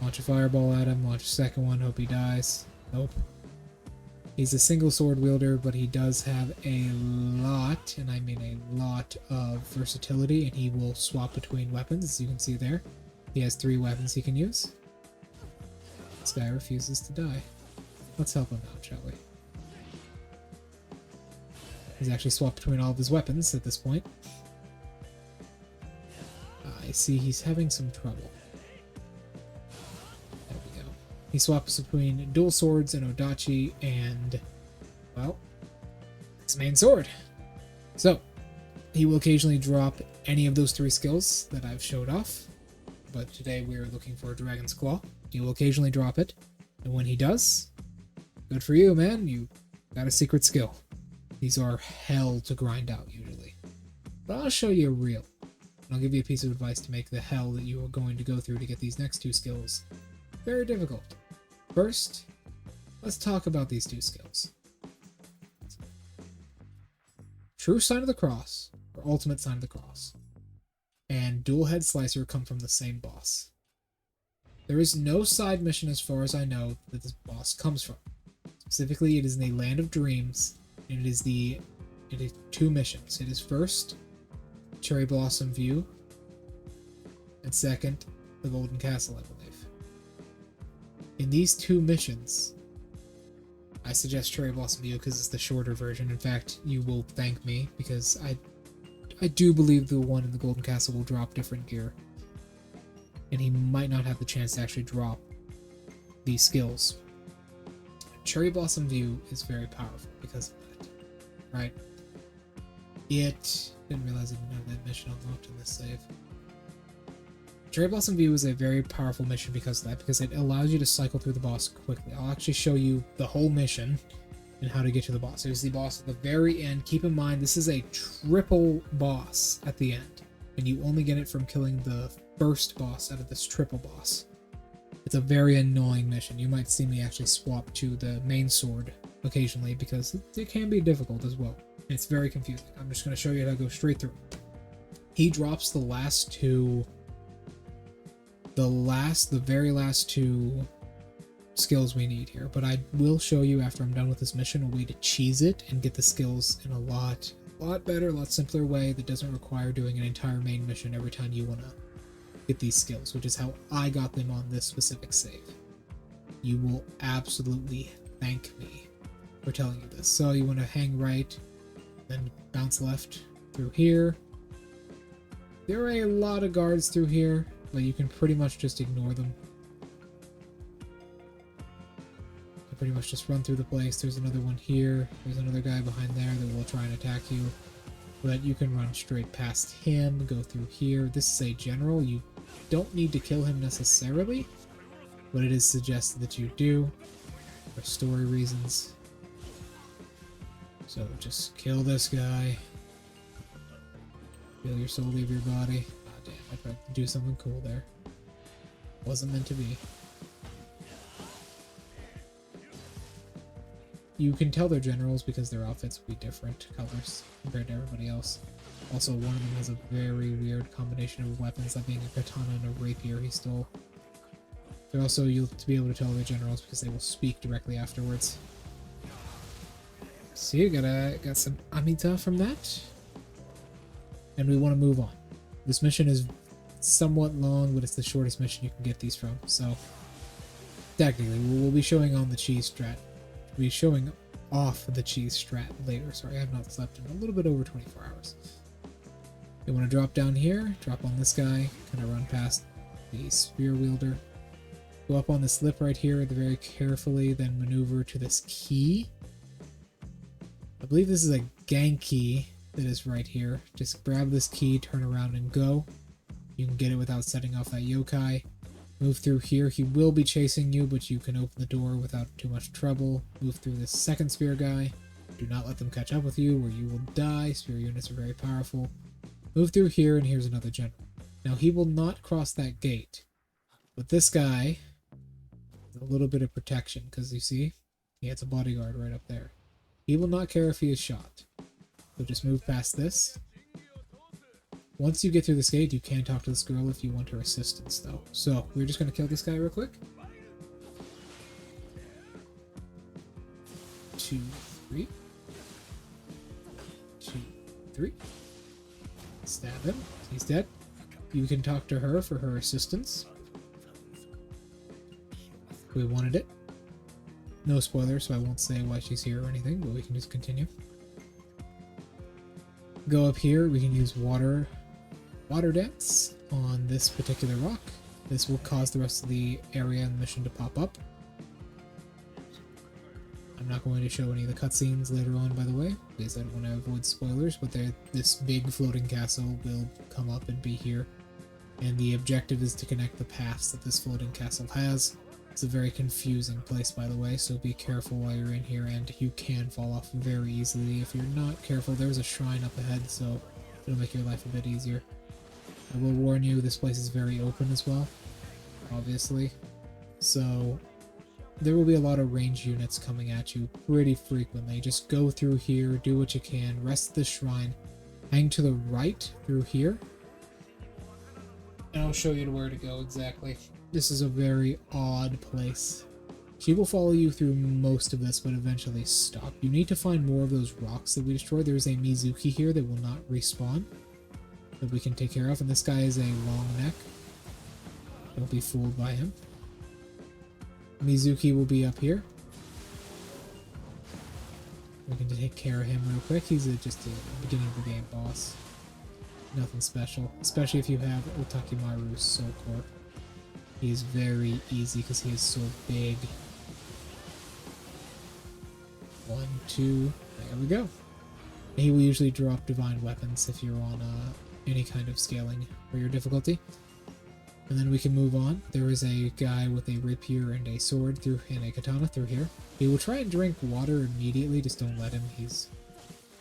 S1: Launch a fireball at him, launch a second one, hope he dies. Nope. He's a single sword wielder, but he does have a lot, and I mean a lot of versatility, and he will swap between weapons, as you can see there. He has 3 weapons he can use. This guy refuses to die. Let's help him out, shall we? He's actually swapped between all of his weapons at this point. I see he's having some trouble. There we go. He swaps between dual swords and Odachi and, well, his main sword. So, he will occasionally drop any of those 3 skills that I've showed off, but today we're looking for Dragon's Claw. He will occasionally drop it, and when he does, good for you, man. You got a secret skill. These are hell to grind out, usually. But I'll show you a reel. And I'll give you a piece of advice to make the hell that you are going to go through to get these next 2 skills very difficult. First, let's talk about these 2 skills. True Sign of the Cross, or Ultimate Sign of the Cross, and Dual Head Slicer come from the same boss. There is no side mission, as far as I know, that this boss comes from. Specifically, it is in the Land of Dreams, and it is 2 missions. It is first, Cherry Blossom View, and second, the Golden Castle, I believe. In these 2 missions, I suggest Cherry Blossom View because it's the shorter version. In fact, you will thank me because I do believe the one in the Golden Castle will drop different gear, and he might not have the chance to actually drop these skills. Cherry Blossom View is very powerful because of that, right? It didn't realize I didn't have that mission unlocked in this save. Cherry Blossom View is a very powerful mission because of that, because it allows you to cycle through the boss quickly. I'll actually show you the whole mission and how to get to the boss. There's the boss at the very end. Keep in mind, this is a triple boss at the end, and you only get it from killing the first boss out of this triple boss. It's a very annoying mission. You might see me actually swap to the main sword occasionally because it can be difficult as well. It's very confusing. I'm just going to show you how to go straight through. He drops the very last two skills we need here, but I will show you after I'm done with this mission a way to cheese it and get the skills in a lot better, a lot simpler way that doesn't require doing an entire main mission every time you want to get these skills, which is how I got them on this specific save. You will absolutely thank me for telling you this. So you want to hang right, then bounce left through here. There are a lot of guards through here, but you can pretty much just ignore them. You pretty much just run through the place. There's another one here. There's another guy behind there that will try and attack you. But you can run straight past him, go through here. This is a general. You don't need to kill him necessarily, but it is suggested that you do for story reasons. So just kill this guy. Feel your soul leave your body. Ah, damn, I tried to do something cool there. Wasn't meant to be. You can tell they're generals because their outfits will be different colors compared to everybody else. Also, one of them has a very weird combination of weapons, that being a katana and a rapier he stole. They're also, you'll be able to tell they're generals because they will speak directly afterwards. See, got some Amita from that. And we want to move on. This mission is somewhat long, but it's the shortest mission you can get these from. So, technically, we'll be showing on the cheese strat. We'll be showing off the cheese strat later. Sorry, I have not slept in a little bit over 24 hours. You want to drop down here, drop on this guy, kind of run past the spear wielder. Go up on this lip right here very carefully, then maneuver to this key. I believe this is a gang key that is right here. Just grab this key, turn around, and go. You can get it without setting off that yokai. Move through here. He will be chasing you, but you can open the door without too much trouble. Move through this second spear guy. Do not let them catch up with you, or you will die. Spear units are very powerful. Move through here, and here's another general. Now, he will not cross that gate, but this guy has a little bit of protection, because you see, he has a bodyguard right up there. He will not care if he is shot. So just move past this. Once you get through this gate, you can talk to this girl if you want her assistance, though. So, we're just going to kill this guy real quick. 2, 3. 2, 3. Stab him. He's dead. You can talk to her for her assistance. We wanted it. No spoilers, so I won't say why she's here or anything, but we can just continue. Go up here, we can use water dance on this particular rock. This will cause the rest of the area and the mission to pop up. I'm not going to show any of the cutscenes later on, by the way, because I don't want to avoid spoilers, but this big floating castle will come up and be here. And the objective is to connect the paths that this floating castle has. It's a very confusing place, by the way, so be careful while you're in here, and you can fall off very easily if you're not careful. There's a shrine up ahead, so it'll make your life a bit easier. I will warn you, this place is very open as well, obviously. So there will be a lot of range units coming at you pretty frequently. Just go through here, do what you can, rest the shrine, hang to the right through here, and I'll show you where to go exactly. This is a very odd place. She will follow you through most of this, but eventually stop. You need to find more of those rocks that we destroyed. There's a Mizuki here that will not respawn, that we can take care of, and this guy is a long neck. Don't be fooled by him. Mizuki will be up here. We can take care of him real quick. He's just a beginning of the game boss. Nothing special, especially if you have Otakimaru's Soul Core. He is very easy because he is so big. 1, 2, there we go. He will usually drop divine weapons if you're on any kind of scaling for your difficulty. And then we can move on. There is a guy with a rapier and a sword and a katana through here. He will try and drink water immediately, just don't let him. He's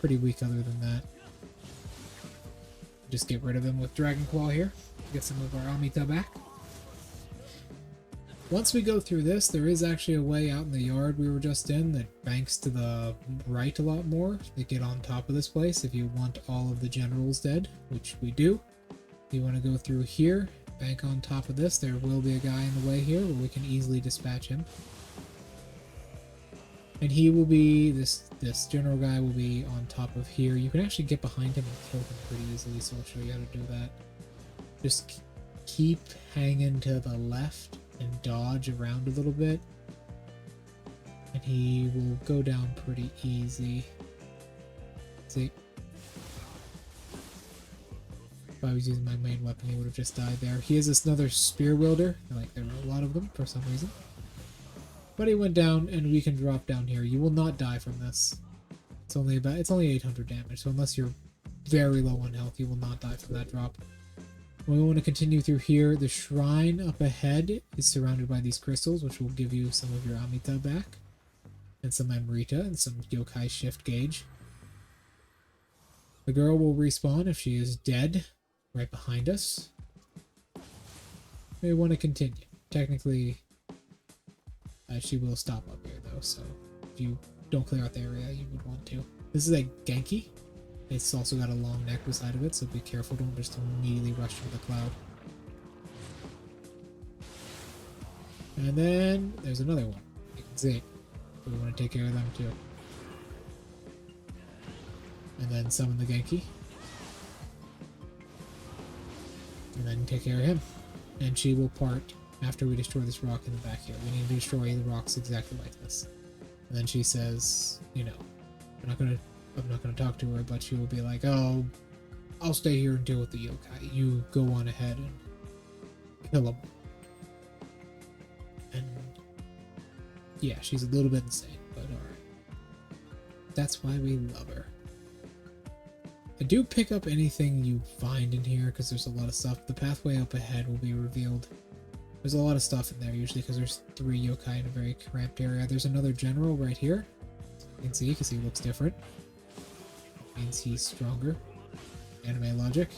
S1: pretty weak other than that. Just get rid of him with Dragon Claw here. Get some of our Amita back. Once we go through this, there is actually a way out in the yard we were just in that banks to the right a lot more to get on top of this place if you want all of the generals dead, which we do. If you want to go through here, bank on top of this, there will be a guy in the way here where we can easily dispatch him. And he will be, this general guy will be on top of here. You can actually get behind him and kill him pretty easily, so I'll show you how to do that. Just keep hanging to the left and dodge around a little bit, and he will go down pretty easy. See? If I was using my main weapon, he would have just died there. He is this another spear wielder, like there are a lot of them for some reason. But he went down, and we can drop down here. You will not die from this. It's only 800 damage, so unless you're very low on health, you will not die from that drop. We want to continue through here. The shrine up ahead is surrounded by these crystals, which will give you some of your Amita back, and some Amrita, and some Yokai Shift Gauge. The girl will respawn if she is dead, right behind us. We want to continue. Technically, she will stop up here, though, so if you don't clear out the area, you would want to. This is a Genki. It's also got a long neck beside of it, so be careful. Don't just immediately rush to the cloud. And then there's another one. You can see. We want to take care of them too. And then summon the Genki. And then take care of him. And she will part after we destroy this rock in the back here. We need to destroy the rocks exactly like this. And then she says, you know, I'm not gonna talk to her, but she will be like, oh, I'll stay here and deal with the yokai. You go on ahead and kill them. And yeah, she's a little bit insane, but alright. That's why we love her. I do pick up anything you find in here because there's a lot of stuff. The pathway up ahead will be revealed. There's a lot of stuff in there usually because there's 3 yokai in a very cramped area. There's another general right here. You can see because he looks different. Means he's stronger. Anime logic.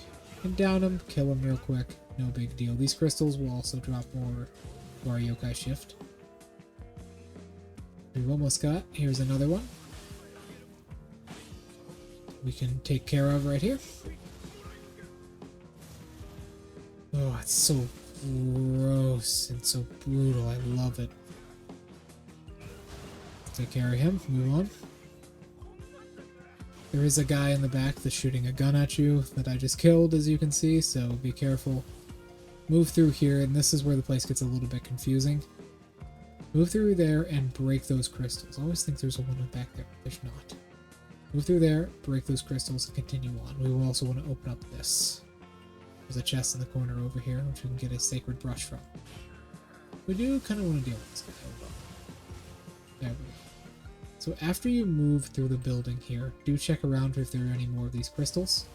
S1: And down him, kill him real quick. No big deal. These crystals will also drop more to our yokai shift. We've almost got. Here's another one. We can take care of right here. Oh, it's so gross and so brutal. I love it. take care of him. Move on. There is a guy in the back that's shooting a gun at you that I just killed, as you can see, so be careful. Move through here, and this is where the place gets a little bit confusing. Move through there and break those crystals. I always think there's a one back there. There's not. Move through there, break those crystals, and continue on. We will also want to open up this. There's a chest in the corner over here, which we can get a sacred brush from. We do kind of want to deal with this guy. Hold on. There we go. So after you move through the building here, do check around if there are any more of these crystals.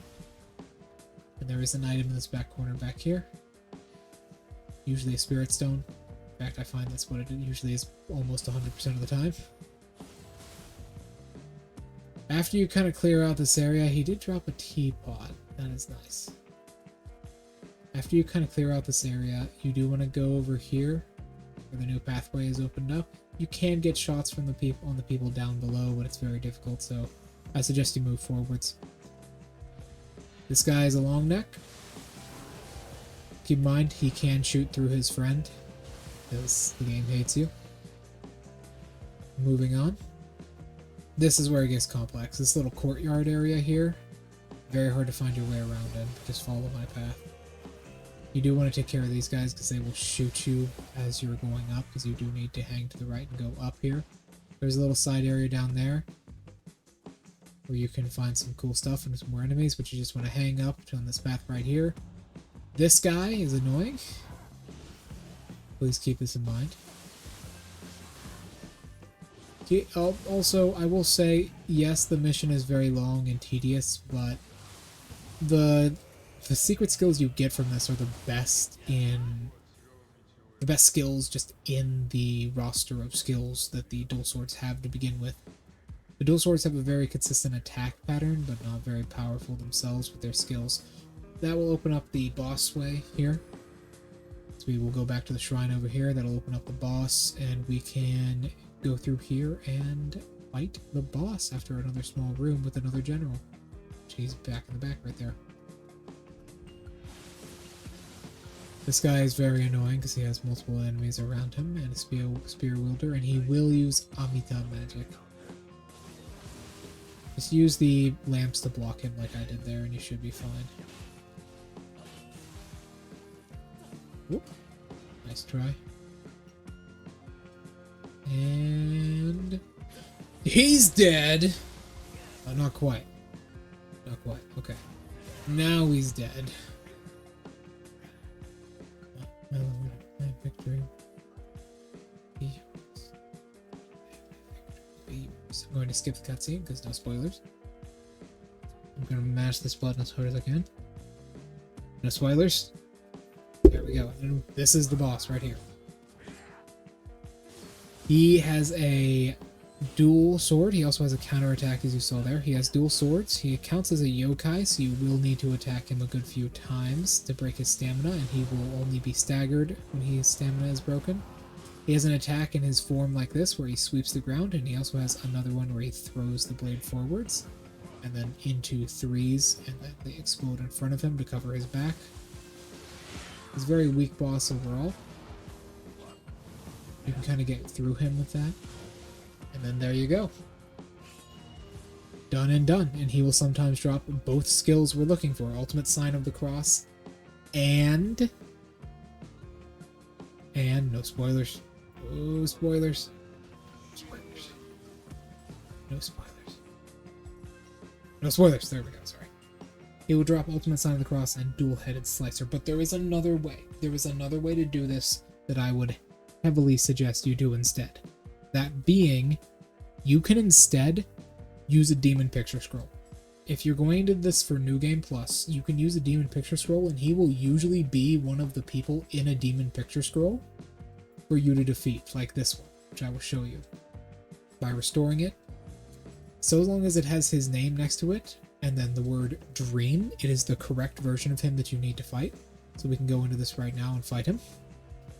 S1: And there is an item in this back corner back here. Usually a spirit stone. In fact, I find that's what it usually is almost 100% of the time. After you kind of clear out this area, he did drop a teapot. That is nice. After you kind of clear out this area, you do want to go over here where the new pathway is opened up. You can get shots from the people down below, but it's very difficult, so I suggest you move forwards. This guy is a long neck. Keep in mind, he can shoot through his friend, because the game hates you. Moving on. This is where it gets complex. This little courtyard area here, very hard to find your way around in. Just follow my path. You do want to take care of these guys because they will shoot you as you're going up, because you do need to hang to the right and go up here. There's a little side area down there where you can find some cool stuff and some more enemies, but you just want to hang up on this path right here. This guy is annoying. Please keep this in mind. Also, I will say, yes, the mission is very long and tedious, but the secret skills you get from this are the best skills just in the roster of skills that the dual swords have to begin with. The dual swords have a very consistent attack pattern, but not very powerful themselves with their skills. That will open up the boss way here. So we will go back to the shrine over here. That'll open up the boss, and we can go through here and fight the boss after another small room with another general. He's back in the back right there. This guy is very annoying because he has multiple enemies around him and a spear wielder, and he will use Amita magic. Just use the lamps to block him like I did there, and you should be fine. Whoop. Nice try. And he's dead. Oh, not quite. Not quite. Okay. Now he's dead. Victory. I'm going to skip the cutscene because no spoilers. I'm going to mash this button as hard as I can. No spoilers. There we go. And this is the boss right here. He has a dual sword. He also has a counterattack, as you saw there. He has dual swords. He counts as a yokai, so you will need to attack him a good few times to break his stamina, and he will only be staggered when his stamina is broken. He has an attack in his form like this, where he sweeps the ground, and he also has another one where he throws the blade forwards, and then into threes, and then they explode in front of him to cover his back. He's a very weak boss overall. You can kind of get through him with that. And then there you go. Done and done. And he will sometimes drop both skills we're looking for. Ultimate Sign of the Cross and no spoilers. No spoilers. Spoilers. No spoilers. No spoilers. There we go. Sorry. He will drop Ultimate Sign of the Cross and Dual-Headed Slicer. But there is another way. There is another way to do this that I would heavily suggest you do instead. That being, you can instead use a Demon Picture Scroll. If you're going to this for New Game Plus, you can use a Demon Picture Scroll, and he will usually be one of the people in a Demon Picture Scroll for you to defeat, like this one, which I will show you. By restoring it, so long as it has his name next to it, and then the word Dream, it is the correct version of him that you need to fight. So we can go into this right now and fight him.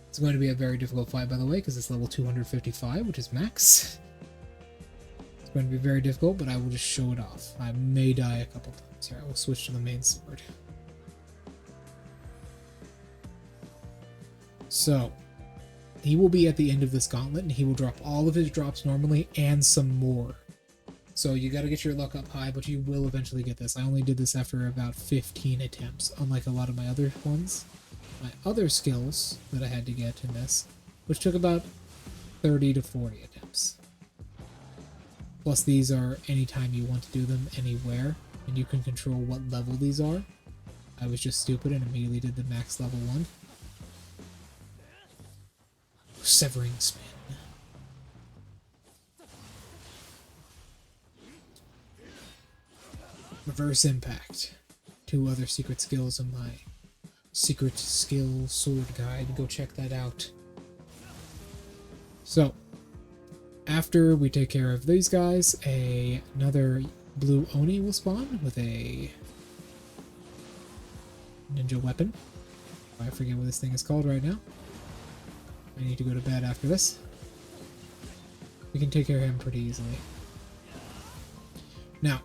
S1: It's going to be a very difficult fight, by the way, because it's level 255, which is max. It's going to be very difficult, but I will just show it off. I may die a couple times here. I will switch to the main sword. So, He will be at the end of this gauntlet, and he will drop all of his drops normally and some more. So you got to get your luck up high, but you will eventually get this. I only did this after about 15 attempts, unlike a lot of my other ones. My other skills that I had to get in this, which took about 30 to 40 attempts. Plus these are anytime you want to do them, anywhere, and you can control what level these are. I was just stupid and immediately did the max level one. Severing spin. Reverse impact. 2 other secret skills in my secret skill sword guide. Go check that out. So, after we take care of these guys, another blue Oni will spawn with a ninja weapon. I forget what this thing is called right now. I need to go to bed after this. We can take care of him pretty easily. Now,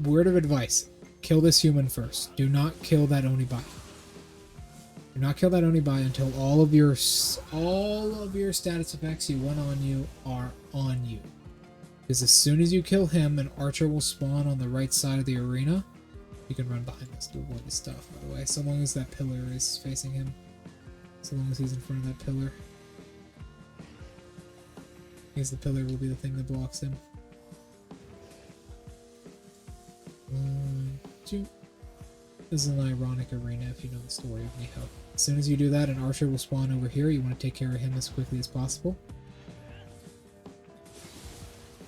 S1: word of advice. Kill this human first. Do not kill that Onibai. Do not kill that Onibai until all of your status effects you want on you are on you. Because as soon as you kill him, an archer will spawn on the right side of the arena. You can run behind this to avoid his stuff, by the way. So long as that pillar is facing him. So long as he's in front of that pillar. Because the pillar will be the thing that blocks him. This is an ironic arena if you know the story of NIOH. As soon as you do that, an archer will spawn over here. You want to take care of him as quickly as possible.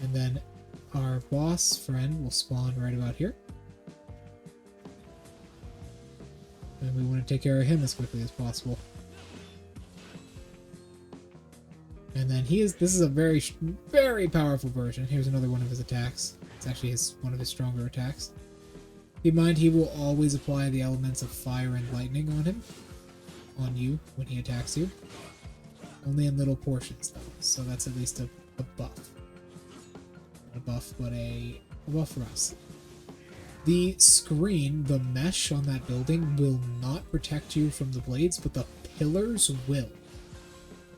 S1: And then our boss friend will spawn right about here. And we want to take care of him as quickly as possible. And then this is a very, very powerful version. Here's another one of his attacks. It's actually one of his stronger attacks. Keep in mind, he will always apply the elements of fire and lightning on you when he attacks you. Only in little portions, though, so that's at least a buff. Not a buff, but a buff for us. The screen, the mesh on that building, will not protect you from the blades, but the pillars will.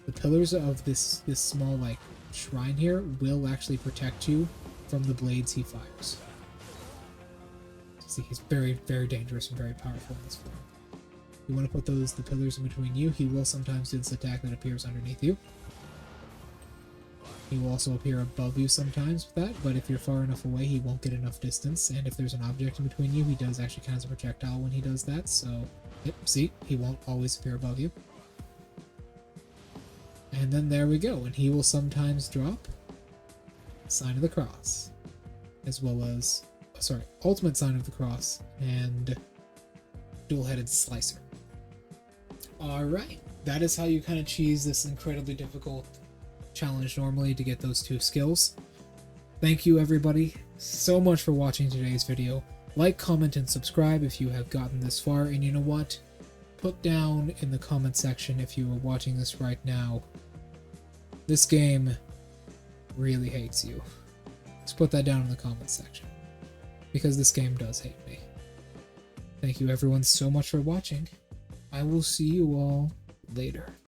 S1: The pillars of this small, like, shrine here will actually protect you from the blades he fires. See, he's very, very dangerous and very powerful in this form. You want to put the pillars in between you. He will sometimes do this attack that appears underneath you. He will also appear above you sometimes with that, but if you're far enough away, he won't get enough distance, and if there's an object in between you, he does actually count as a projectile when he does that, so, yep, see, he won't always appear above you. And then there we go, and he will sometimes drop Sign of the Cross, as well as, Ultimate Sign of the Cross, and Dual-Headed Slicer. Alright, that is how you kind of cheese this incredibly difficult challenge normally to get those 2 skills. Thank you everybody so much for watching today's video. Like, comment, and subscribe if you have gotten this far, and you know what? Put down in the comment section if you are watching this right now, this game really hates you. Just put that down in the comment section, because this game does hate me. Thank you everyone so much for watching. I will see you all later.